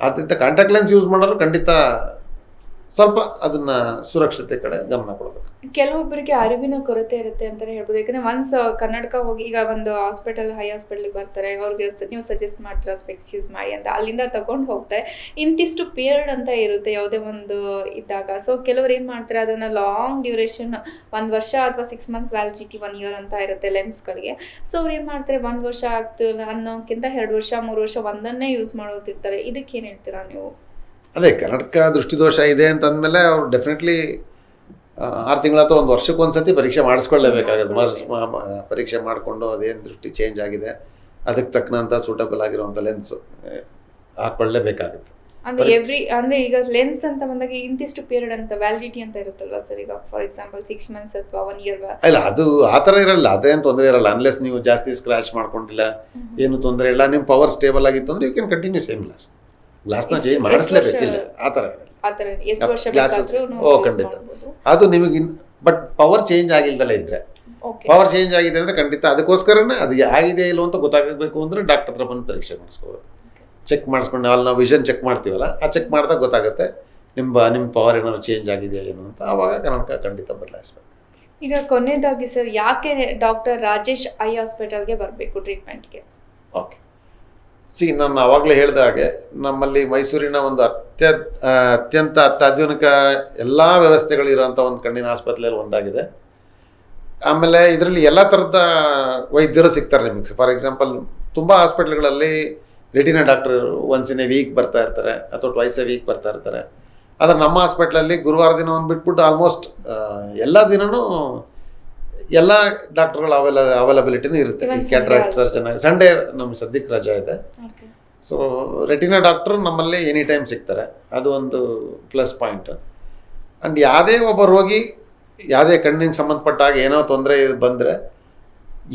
ಆದ್ದರಿಂದ ಕಾಂಟ್ಯಾಕ್ಟ್ ಲೆನ್ಸ್ ಯೂಸ್ ಮಾಡೋರು ಖಂಡಿತ ಸ್ವಲ್ಪ ಅದನ್ನು ಸುರಕ್ಷತೆ ಕಡೆ ಗಮನ ಕೊಡಬೇಕು. ಕೆಲವೊಬ್ಬರಿಗೆ ಅರಿವಿನ ಕೊರತೆ ಇರುತ್ತೆ ಅಂತಲೇ ಹೇಳ್ಬೋದು. ಯಾಕಂದರೆ ಒನ್ಸ್ ಕನ್ನಡಕ ಹೋಗಿ ಈಗ ಒಂದು ಹಾಸ್ಪಿಟಲ್, ಹೈ ಹಾಸ್ಪಿಟಲ್ಗೆ ಬರ್ತಾರೆ, ಅವ್ರಿಗೆ ನೀವು ಸಜೆಸ್ಟ್ ಮಾಡ್ತೀರಾ ಸ್ಪೆಕ್ಸ್ ಯೂಸ್ ಮಾಡಿ ಅಂತ, ಅಲ್ಲಿಂದ ತಗೊಂಡು ಹೋಗ್ತಾರೆ. ಇಂತಿಷ್ಟು ಪೀರಿಯಡ್ ಅಂತ ಇರುತ್ತೆ ಯಾವುದೇ ಒಂದು ಇದ್ದಾಗ. ಸೊ ಕೆಲವ್ರು ಏನು ಮಾಡ್ತಾರೆ, ಅದನ್ನು ಲಾಂಗ್ ಡ್ಯೂರೇಷನ್ 1 ವರ್ಷ ಅಥವಾ 6 months ವ್ಯಾಲಿಡಿಟಿ, 1 year ಅಂತ ಇರುತ್ತೆ ಲೆನ್ಸ್ಗಳಿಗೆ. ಸೊ ಅವ್ರು ಏನು ಮಾಡ್ತಾರೆ, 1 ವರ್ಷ ಆಗ್ತಿಲ್ಲ ಅನ್ನೋಕ್ಕಿಂತ 2 ವರ್ಷ 3 ವರ್ಷ ಒಂದನ್ನೇ ಯೂಸ್ ಮಾಡೋದಿರ್ತಾರೆ. ಇದಕ್ಕೆ ಏನು ಹೇಳ್ತೀರಾ ನೀವು? ಅದೇ ಕನ್ನಡಕ ದೃಷ್ಟಿದೋಷ ಇದೆ ಅಂತಂದಮೇಲೆ ಅವ್ರು ಡೆಫಿನೆಟ್ಲಿ 6 ತಿಂಗಳ ಅಥವಾ 1 ವರ್ಷಕ್ಕೆ ಒಂದ್ಸತಿ ಪರೀಕ್ಷೆ ಮಾಡಿಸ್ಕೊಳ್ಳೇಬೇಕಾಗುತ್ತೆ. ಪರೀಕ್ಷೆ ಮಾಡಿಕೊಂಡು ಅದೇನು ದೃಷ್ಟಿ ಚೇಂಜ್ ಆಗಿದೆ ಅದಕ್ಕೆ ತಕ್ಕನಂಥ ಸೂಟಬಲ್ ಆಗಿರುವಂಥ ಲೆನ್ಸ್ ಹಾಕ್ಕೊಳ್ಳೇಬೇಕಾಗುತ್ತೆ. ಅಂದ್ರೆ ಈಗ ಲೆನ್ಸ್ ಅಂತ ಬಂದಾಗ ಇಂತಿಷ್ಟು ಪೀರಿಯಡ್ ಅಂತ ವ್ಯಾಲಿಡಿಟಿ ಅಂತ ಇರುತ್ತಲ್ವಾ ಸರ್? ಈಗ ಫಾರ್ ಎಕ್ಸಾಂಪಲ್ 6 months ಅಥವಾ 1 year. ಇಲ್ಲ, ಅದು ಆ ಥರ ಇರಲ್ಲ, ಅದೇನು ತೊಂದರೆ ಇರಲ್ಲ. ಅನ್ಲೆಸ್ ನೀವು ಜಾಸ್ತಿ ಸ್ಕ್ರಾಚ್ ಮಾಡ್ಕೊಂಡಿಲ್ಲ, ಏನು ತೊಂದರೆ ಇಲ್ಲ, ನಿಮ್ಮ ಪವರ್ ಸ್ಟೇಬಲ್ ಆಗಿತ್ತು ಅಂದರೆ ಯು ಕ್ಯಾನ್ ಕಂಟಿನ್ಯೂ ಸೇಮ್ ಗ್ಲಾಸ್ನ ಚೇಂಜ್ ಮಾಡಿಸ್ಲೇಬೇಕಿಲ್ಲ. ಆ ಥರ ಖಂಡಿತ ಅದು ನಿಮಗೆ. ಬಟ್ ಪವರ್ ಚೇಂಜ್ ಆಗಿಲ್ದಲ್ಲ ಇದ್ರೆ, ಪವರ್ ಚೇಂಜ್ ಆಗಿದೆ ಅಂದರೆ ಖಂಡಿತ ಅದಕ್ಕೋಸ್ಕರನೇ ಅದು ಆಗಿದೆ ಇಲ್ಲೋ ಅಂತ ಗೊತ್ತಾಗಬೇಕು ಅಂದರೆ ಡಾಕ್ಟರ್ ಹತ್ರ ಬಂದು ಪರೀಕ್ಷೆ ಮಾಡಿಸ್ಕೋಬೇಕು. ಚೆಕ್ ಮಾಡಿಸ್ಕೊಂಡು ಅಲ್ಲಿ ನಾವು ವಿಷನ್ ಚೆಕ್ ಮಾಡ್ತೀವಲ್ಲ, ಆ ಚೆಕ್ ಮಾಡಿದಾಗ ಗೊತ್ತಾಗುತ್ತೆ ನಿಮ್ಮ ಪವರ್ ಏನಾದ್ರು ಚೇಂಜ್ ಆಗಿದೆಯಾ ಏನು ಅಂತ. ಆವಾಗ ಕನ್ನಡಕ ಖಂಡಿತ ಬದಲಾಯಿಸ್ಬೇಕು. ಈಗ ಕೊನೆಯದಾಗಿ ಸರ್, ಯಾಕೆ ಡಾಕ್ಟರ್ ರಾಜೇಶ್ ಐ ಹಾಸ್ಪಿಟಲ್ಗೆ ಬರಬೇಕು ಟ್ರೀಟ್ಮೆಂಟ್ಗೆ? ಓಕೆ, ನಾನು ಆವಾಗಲೇ ಹೇಳಿದ ಹಾಗೆ ನಮ್ಮಲ್ಲಿ ಮೈಸೂರಿನ ಒಂದು ಅತ್ಯಂತ ಅತ್ಯಾಧುನಿಕ ಎಲ್ಲ ವ್ಯವಸ್ಥೆಗಳಿರೋಂಥ ಒಂದು ಕಣ್ಣಿನ ಆಸ್ಪತ್ರೆಯಲ್ಲಿ ಒಂದಾಗಿದೆ. ಆಮೇಲೆ ಇದರಲ್ಲಿ ಎಲ್ಲ ಥರದ ವೈದ್ಯರು ಸಿಗ್ತಾರೆ ನಿಮಗೆ. ಫಾರ್ ಎಕ್ಸಾಂಪಲ್ ತುಂಬ ಹಾಸ್ಪಿಟ್ಲ್ಗಳಲ್ಲಿ retina doctor once in a week ಬರ್ತಾ ಇರ್ತಾರೆ ಅಥವಾ ಟ್ವೈಸ್ ಎ ವೀಕ್ ಬರ್ತಾ ಇರ್ತಾರೆ. ಆದರೆ ನಮ್ಮ ಹಾಸ್ಪಿಟ್ಲಲ್ಲಿ ಗುರುವಾರ ದಿನ ಒಂದು ಬಿಟ್ಬಿಟ್ಟು ಆಲ್ಮೋಸ್ಟ್ ಎಲ್ಲ ದಿನವೂ ಎಲ್ಲ ಡಾಕ್ಟರ್ಗಳು ಅವೈಲಬಿಲಿಟಿನೂ ಇರುತ್ತೆ. ಕ್ಯಾಟ್ರಾಕ್ಟ್ ಸರ್ಜನ್ ಸಂಡೇ ನಮ್ಗೆ ಸದ್ಯಕ್ಕೆ ರಜಾ ಇದೆ. ಸೊ ರೆಟಿನಾ ಡಾಕ್ಟ್ರು ನಮ್ಮಲ್ಲಿ ಎನಿ ಟೈಮ್ ಸಿಗ್ತಾರೆ, ಅದು ಒಂದು ಪ್ಲಸ್ ಪಾಯಿಂಟ್. ಆ್ಯಂಡ್ ಯಾವುದೇ ಒಬ್ಬ ರೋಗಿ ಯಾವುದೇ ಕಣ್ಣಿಗೆ ಸಂಬಂಧಪಟ್ಟಾಗ ಏನೋ ತೊಂದರೆ ಬಂದರೆ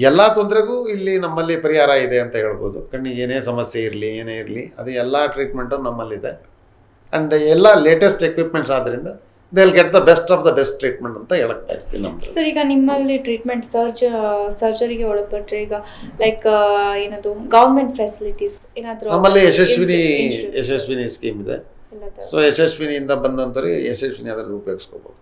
ಎಲ್ಲ ತೊಂದರೆಗೂ ಇಲ್ಲಿ ನಮ್ಮಲ್ಲಿ ಪರಿಹಾರ ಇದೆ ಅಂತ ಹೇಳ್ಬೋದು. ಕಣ್ಣಿಗೆ ಏನೇ ಸಮಸ್ಯೆ ಇರಲಿ ಏನೇ ಇರಲಿ ಅದು ಎಲ್ಲ ಟ್ರೀಟ್ಮೆಂಟು ನಮ್ಮಲ್ಲಿದೆ. ಆ್ಯಂಡ್ ಎಲ್ಲ ಲೇಟೆಸ್ಟ್ ಎಕ್ವಿಪ್ಮೆಂಟ್ಸ್ ಆದ್ದರಿಂದ they will get the best of the best treatment ಅಂತ ಹೇಳಕ್ ಬಯಸ್ತೀನಿ ನಮ್ಮದು. ಸರ್, ಈಗ ನಿಮ್ಮಲ್ಲಿ ಟ್ರೀಟ್ಮೆಂಟ್ ಸರ್ಜರಿಗೆ ಒಳಪಟ್ಟರೆ ಈಗ ಲೈಕ್ ಏನದು ಗೌರ್ಮೆಂಟ್ ಫೆಸಿಲಿಟೀಸ್ ಏನಾದರೂ ನಮ್ಮಲ್ಲಿ ಯಶಸ್ವಿನಿ ಸ್ಕೀಮ್ ಇದೆ. ಸೊ ಯಶಸ್ವಿನಿಯಿಂದ ಬಂದಂಥವ್ರಿಗೆ ಯಶಸ್ವಿನಿ ಅದರಲ್ಲಿ ಉಪಯೋಗಿಸ್ಕೋಬೋದು.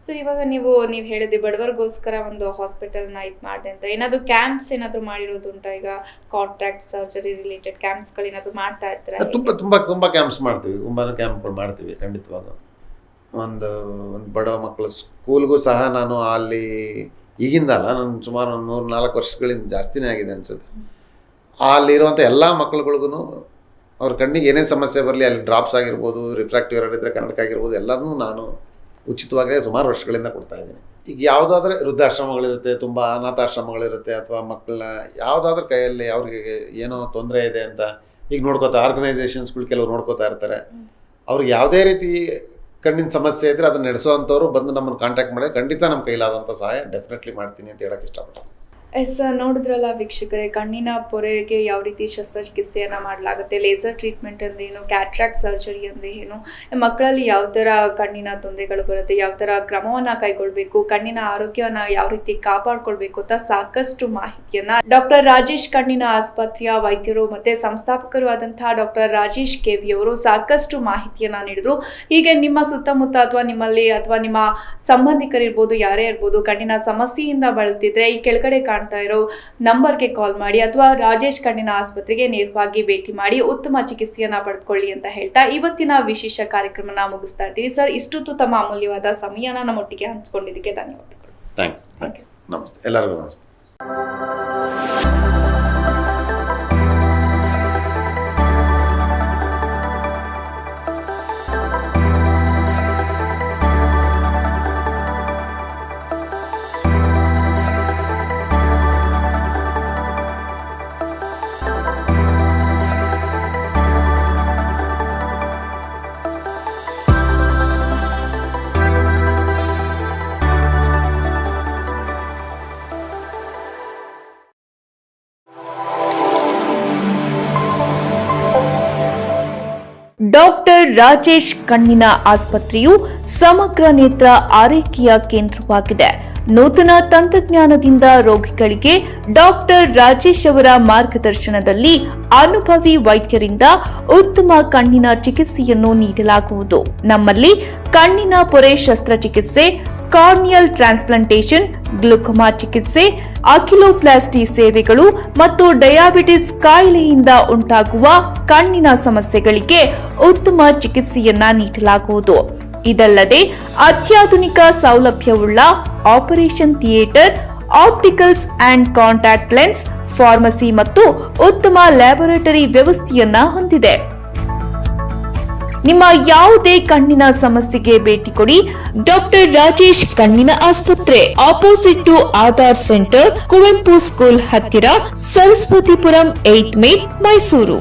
ಸರ್, ಇವಾಗ ನೀವು ಹೇಳಿದ್ರಿ ಬಡವರಿಗೋಸ್ಕರ ಒಂದು ಹಾಸ್ಪಿಟಲ್ನ ಇದು ಮಾಡಿದೆ ಅಂತ. ಏನಾದರೂ ಕ್ಯಾಂಪ್ಸ್ ಏನಾದರೂ ಮಾಡಿರೋದು ಉಂಟಾ? ಈಗ ಕಾಂಟ್ರಾಕ್ಟ್ ಸರ್ಜರಿ ರಿಲೇಟೆಡ್ ಕ್ಯಾಂಪ್ಸ್ಗಳು ಏನಾದರೂ ಮಾಡ್ತಾ ಇರ್ತಾರೆ? ತುಂಬ ಕ್ಯಾಂಪ್ಸ್ ಮಾಡ್ತೀವಿ, ತುಂಬಾ ಕ್ಯಾಂಪ್ಗಳು ಮಾಡ್ತೀವಿ ಖಂಡಿತವಾಗ. ಒಂದು ಬಡ ಮಕ್ಕಳ ಸ್ಕೂಲ್ಗೂ ಸಹ ನಾನು ಅಲ್ಲಿ ಈಗಿಂದ ಅಲ್ಲ, ನಾನು ಸುಮಾರು ಒಂದು 3-4 ವರ್ಷಗಳಿಂದ ಜಾಸ್ತಿನೇ ಆಗಿದೆ ಅನಿಸುತ್ತೆ. ಅಲ್ಲಿರುವಂಥ ಎಲ್ಲ ಮಕ್ಕಳುಗಳಿಗೂ ಅವ್ರ ಕಣ್ಣಿಗೆ ಏನೇ ಸಮಸ್ಯೆ ಬರಲಿ, ಅಲ್ಲಿ ಡ್ರಾಪ್ಸ್ ಆಗಿರ್ಬೋದು, ರಿಫ್ರಾಕ್ಟಿವ್ ಎರರ್ ಇದ್ದರೆ ಕನ್ನಡಕ ಆಗಿರ್ಬೋದು, ಎಲ್ಲದನ್ನೂ ನಾನು ಉಚಿತವಾಗಿ ಸುಮಾರು ವರ್ಷಗಳಿಂದ ಕೊಡ್ತಾ ಇದ್ದೀನಿ. ಈಗ ಯಾವುದಾದ್ರೂ ವೃದ್ಧಾಶ್ರಮಗಳಿರುತ್ತೆ, ತುಂಬ ಅನಾಥಾಶ್ರಮಗಳಿರುತ್ತೆ, ಅಥವಾ ಮಕ್ಕಳ ಯಾವುದಾದ್ರೂ ಕೈಯಲ್ಲಿ ಅವ್ರಿಗೆ ಏನೋ ತೊಂದರೆ ಇದೆ ಅಂತ ಈಗ ನೋಡ್ಕೋತಾ ಆರ್ಗನೈಸೇಷನ್ಸ್ಗಳು ಕೆಲವರು ನೋಡ್ಕೋತಾ ಇರ್ತಾರೆ. ಅವ್ರಿಗೆ ಯಾವುದೇ ರೀತಿ ಕಣ್ಣಿನ ಸಮಸ್ಯೆ ಇದ್ದರೆ ಅದನ್ನು ನಡೆಸೋವಂಥವ್ರು ಬಂದು ನಮ್ಮನ್ನು ಕಾಂಟ್ಯಾಕ್ಟ್ ಮಾಡಿ ಖಂಡಿತ ನಮ್ಮ ಕೈಲಾದಂಥ ಸಹಾಯ ಡೆಫಿನೆಟ್ಲಿ ಮಾಡ್ತೀನಿ ಅಂತ ಹೇಳೋಕ್ಕೆ ಇಷ್ಟಪಡ್ತೀನಿ. ಎಸ್ ನೋಡಿದ್ರಲ್ಲ ವೀಕ್ಷಕರೇ, ಕಣ್ಣಿನ ಪೊರೆಗೆ ಯಾವ ರೀತಿ ಶಸ್ತ್ರಚಿಕಿತ್ಸೆಯನ್ನು ಮಾಡಲಾಗುತ್ತೆ, ಲೇಸರ್ ಟ್ರೀಟ್ಮೆಂಟ್ ಅಂದರೆ ಏನು, ಕ್ಯಾಟ್ರಾಕ್ಟ್ ಸರ್ಜರಿ ಅಂದರೆ ಏನು, ಮಕ್ಕಳಲ್ಲಿ ಯಾವ ಥರ ಕಣ್ಣಿನ ತೊಂದರೆಗಳು ಬರುತ್ತೆ, ಯಾವ ಥರ ಕ್ರಮವನ್ನು ಕೈಗೊಳ್ಳಬೇಕು, ಕಣ್ಣಿನ ಆರೋಗ್ಯವನ್ನು ಯಾವ ರೀತಿ ಕಾಪಾಡ್ಕೊಳ್ಬೇಕು ಅಂತ ಸಾಕಷ್ಟು ಮಾಹಿತಿಯನ್ನು ಡಾಕ್ಟರ್ ರಾಜೇಶ್ ಕಣ್ಣಿನ ಆಸ್ಪತ್ರೆಯ ವೈದ್ಯರು ಮತ್ತು ಸಂಸ್ಥಾಪಕರು ಆದಂತಹ ಡಾಕ್ಟರ್ ರಾಜೇಶ್ ಕೆವಿ ಅವರು ಸಾಕಷ್ಟು ಮಾಹಿತಿಯನ್ನು ನೀಡಿದ್ರು. ಹೀಗೆ ನಿಮ್ಮ ಸುತ್ತಮುತ್ತ ಅಥವಾ ನಿಮ್ಮಲ್ಲಿ ಅಥವಾ ನಿಮ್ಮ ಸಂಬಂಧಿಕರಿರ್ಬೋದು, ಯಾರೇ ಇರ್ಬೋದು, ಕಣ್ಣಿನ ಸಮಸ್ಯೆಯಿಂದ ಬಳಲ್ತಿದ್ರೆ ಈ ಕೆಳಗಡೆ ಕಾಣ್ತಾ ಇರೋ ನಂಬರ್ಗೆ ಕಾಲ್ ಮಾಡಿ ಅಥವಾ ರಾಜೇಶ್ ಕಣ್ಣಿನ ಆಸ್ಪತ್ರೆಗೆ ನೇರವಾಗಿ ಭೇಟಿ ಮಾಡಿ ಉತ್ತಮ ಚಿಕಿತ್ಸೆಯನ್ನ ಪಡೆದುಕೊಳ್ಳಿ ಅಂತ ಹೇಳ್ತಾ ಇವತ್ತಿನ ವಿಶೇಷ ಕಾರ್ಯಕ್ರಮನ ಮುಗಿಸ್ತಾ ಇರ್ತೀವಿ. ಸರ್, ಇಷ್ಟೊತ್ತು ತಮ್ಮ ಅಮೂಲ್ಯವಾದ ಸಮಯನ ನಮ್ಮೊಟ್ಟಿಗೆ ಹಂಚಿಕೊಂಡಿದ್ದಕ್ಕೆ ಧನ್ಯವಾದಗಳು. Thank you. ನಮಸ್ತೆ, ಎಲ್ಲರಿಗೂ ನಮಸ್ತೆ. ಡಾಕ್ಟರ್ ರಾಜೇಶ್ ಕಣ್ಣಿನ ಆಸ್ಪತ್ರೆಯು ಸಮಗ್ರ ನೇತ್ರ ಆರೈಕೆಯ ಕೇಂದ್ರವಾಗಿದೆ. ನೂತನ ತಂತ್ರಜ್ಞಾನದಿಂದ ರೋಗಿಗಳಿಗೆ ಡಾಕ್ಟರ್ ರಾಜೇಶ್ ಅವರ ಮಾರ್ಗದರ್ಶನದಲ್ಲಿ ಅನುಭವಿ ವೈದ್ಯರಿಂದ ಉತ್ತಮ ಕಣ್ಣಿನ ಚಿಕಿತ್ಸೆಯನ್ನು ನೀಡಲಾಗುವುದು. ನಮ್ಮಲ್ಲಿ ಕಣ್ಣಿನ ಪೊರೆ ಶಸ್ತ್ರಚಿಕಿತ್ಸೆ, ಕಾರ್ನಿಯಲ್ ಟ್ರಾನ್ಸ್ಪ್ಲಾಂಟೇಷನ್, ಗ್ಲುಕೋಮಾ ಚಿಕಿತ್ಸೆ, ಅಕಿಲೋಪ್ಲಾಸ್ಟಿ ಸೇವೆಗಳು ಮತ್ತು ಡಯಾಬಿಟಿಸ್ ಕಾಯಿಲೆಯಿಂದ ಉಂಟಾಗುವ ಕಣ್ಣಿನ ಸಮಸ್ಯೆಗಳಿಗೆ ಉತ್ತಮ ಚಿಕಿತ್ಸೆಯನ್ನ ನೀಡಲಾಗುವುದು. ಇದಲ್ಲದೆ ಅತ್ಯಾಧುನಿಕ ಸೌಲಭ್ಯವುಳ್ಳ operation theatre, opticals and contact lens, pharmacy ಮತ್ತು ಉತ್ತಮ ಲ್ಯಾಬೊರೇಟರಿ ವ್ಯವಸ್ಥೆಯನ್ನ ಹೊಂದಿದೆ. ನಿಮ್ಮ ಯಾವುದೇ ಕಣ್ಣಿನ ಸಮಸ್ಯೆಗೆ ಭೇಟಿ ಕೊಡಿ. ಡಾಕ್ಟರ್ ರಾಜೇಶ್ ಕಣ್ಣಿನ ಆಸ್ಪತ್ರೆ, opposite to Aadhaar centre, Kuvempu school ಹತ್ತಿರ, ಸರಸ್ವತಿಪುರಂ 8 ಮೇನ್, ಮೈಸೂರು.